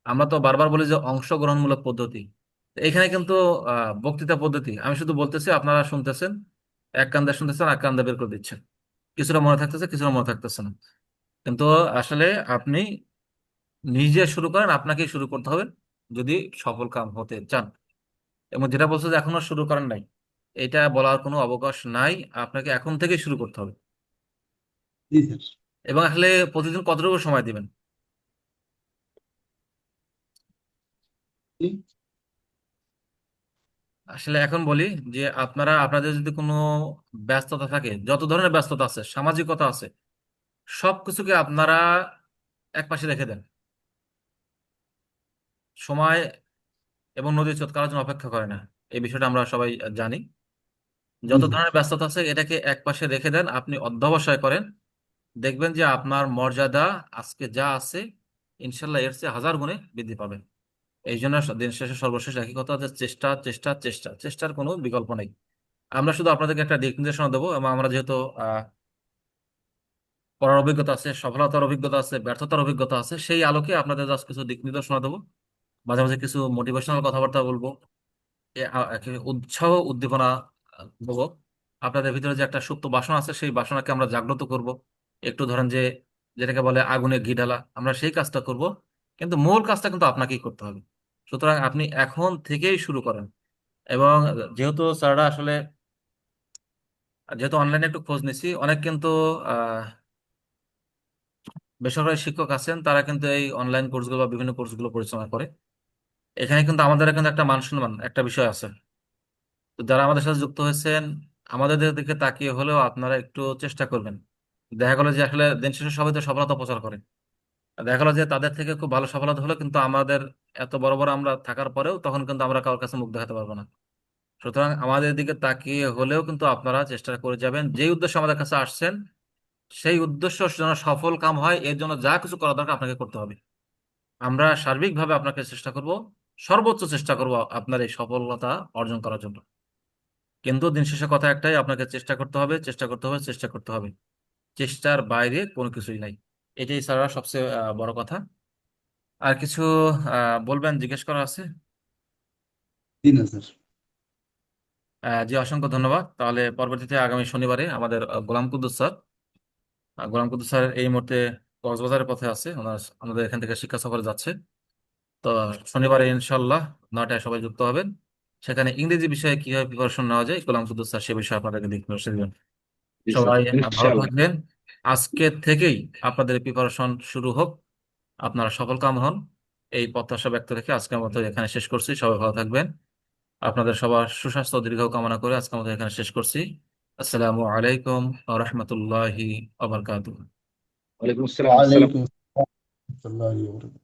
আমরা তো বারবার বলি যে অংশগ্রহণমূলক পদ্ধতি। তো এখানে কিন্তু বক্তৃতা পদ্ধতি, আমি শুধু বলতেছি আপনারা শুনতেছেন, এক কান্দে শুনতেছেন এক কান্দে বের করে দিচ্ছেন, কিছুটা মনে থাকতেছে কিছুটা মনে থাকতেছে না। কিন্তু আসলে আপনি নিজে শুরু করেন, আপনাকেই শুরু করতে হবে যদি সফল কাম হতে চান। এবং যেটা বলছে যে এখনো শুরু করেন নাই, এটা বলার কোনো অবকাশ নাই, আপনাকে এখন থেকেই শুরু করতে হবে। জি স্যার। এবং আসলে প্রতিদিন কতটুকু সময় দিবেন? জি আসলে এখন বলি যে আপনারা আপনাদের যদি কোনো ব্যস্ততা থাকে, যত ধরনের ব্যস্ততা আছে, সামাজিকতা আছে, সবকিছুকে আপনারা একপাশে রেখে দেন। সময় এবং নদীর স্রোত কারোর জন্য অপেক্ষা করে না, এই বিষয়টা আমরা সবাই জানি। জি যত স্যার। ধরনের ব্যস্ততা আছে এটাকে একপাশে রেখে দেন, আপনি অধ্যবসায় করেন, দেখবেন যে আপনার মর্যাদা আজকে যা আছে ইনশাল্লাহ এর চেয়ে হাজার গুণে বৃদ্ধি পাবে। এই জন্য দিন শেষে সর্বশেষ একই কথা, হচ্ছে চেষ্টা চেষ্টা চেষ্টা, চেষ্টার কোনো বিকল্প নেই। আমরা শুধু আপনাদেরকে একটা দিক নির্দেশনা দেবো, এবং আমরা যেহেতু পড়ার অভিজ্ঞতা আছে, সফলতার অভিজ্ঞতা আছে, ব্যর্থতার অভিজ্ঞতা আছে, সেই আলোকে আপনাদের জাস্ট কিছু দিক নির্দেশনা দেবো, মাঝে মাঝে কিছু মোটিভেশনাল কথাবার্তা বলবো, একে উৎসাহ উদ্দীপনা দেবো। আপনাদের ভিতরে যে একটা সুপ্ত বাসনা আছে সেই বাসনাকে আমরা জাগ্রত করব। একটু ধরেন যে যেটাকে বলে আগুনে ঘি ঢালা, আমরা সেই কাজটা করব, কিন্তু মূল কাজটা কিন্তু আপনাকেই করতে হবে। সুতরাং আপনি এখন থেকেই শুরু করেন। এবং যেহেতু স্যাররা আসলে, যেহেতু অনলাইনে একটু খোঁজ নিছি, অনেক কিন্তু বেসরকারি শিক্ষক আছেন, তারা কিন্তু এই অনলাইন কোর্সগুলো বা বিভিন্ন কোর্সগুলো পরিচালনা করে। এখানে কিন্তু আমাদের কিন্তু একটা মান সম্মান একটা বিষয় আছে। তো যারা আমাদের সাথে যুক্ত হয়েছেন, আমাদের দিকে তাকিয়ে হলেও আপনারা একটু চেষ্টা করবেন। দেখা গেলো যে আসলে দিন শেষে সবাই তো সফলতা প্রচার করে, দেখা গেলো যে তাদের থেকে খুব ভালো সফলতা হলো, কিন্তু আমাদের এত বড় বড় আমরা থাকার পরেও তখন কিন্তু আমরা কারোর কাছে মুখ দেখাতে পারবো না। সুতরাং আমাদের দিকে তাকিয়ে হলেও কিন্তু আপনারা চেষ্টা করে যাবেন, যেই উদ্দেশ্যে আমাদের কাছে আসছেন সেই উদ্দেশ্য যেন সফল কাম হয়, এর জন্য যা কিছু করা দরকার আপনাকে করতে হবে। আমরা সার্বিকভাবে আপনাকে চেষ্টা করব, সর্বোচ্চ চেষ্টা করব আপনার এই সফলতা অর্জন করার জন্য। কিন্তু দিন শেষে কথা একটাই, আপনাকে চেষ্টা করতে হবে, চেষ্টা করতে হবে, চেষ্টা করতে হবে। চেষ্টার বাইরে কোনো কিছুই নাই। এটাই স্যার সবচেয়ে বড় কথা। আর কিছু বলবেন, জিজ্ঞেস করা আছে? জি না স্যার। জি অসংখ্য ধন্যবাদ। তাহলে পরবর্তীতে আগামী শনিবারে আমাদের গোলাম কুদ্দুস স্যার, গোলাম কুদ্দুস স্যার এই মুহূর্তে কক্সবাজারের পথে আছে, ওনার আমাদের এখান থেকে শিক্ষা সফরে যাচ্ছে। তো শনিবারে ইনশাল্লাহ 9টায় সবাই যুক্ত হবেন। সেখানে ইংরেজি বিষয়ে কিভাবে প্রিপারেশন নেওয়া যায় গোলাম কুদ্দুস স্যার সে বিষয়ে আপনাদেরকে দিক নির্দেশ দিবেন। জি স্যার, সবাই ভালো ইনশাল্লাহ। থাকবেন। আজকে থেকেই আপনাদের প্রিপারেশন শুরু হোক, আপনারা সফল কাম হন, এই প্রত্যাশা ব্যক্ত রেখে আজকের মতো এখানে শেষ করছি। সবাই ভালো থাকবেন। আপনাদের সবার সুস্বাস্থ্য ও দীর্ঘ কামনা করে আজকের মতো এখানে শেষ করছি। আসসালামু আলাইকুম ওয়া রাহমাতুল্লাহি ওয়া বারাকাতুহু। ওয়ালাইকুম আসসালাম। ওয়ালাইকুম আসসালাম।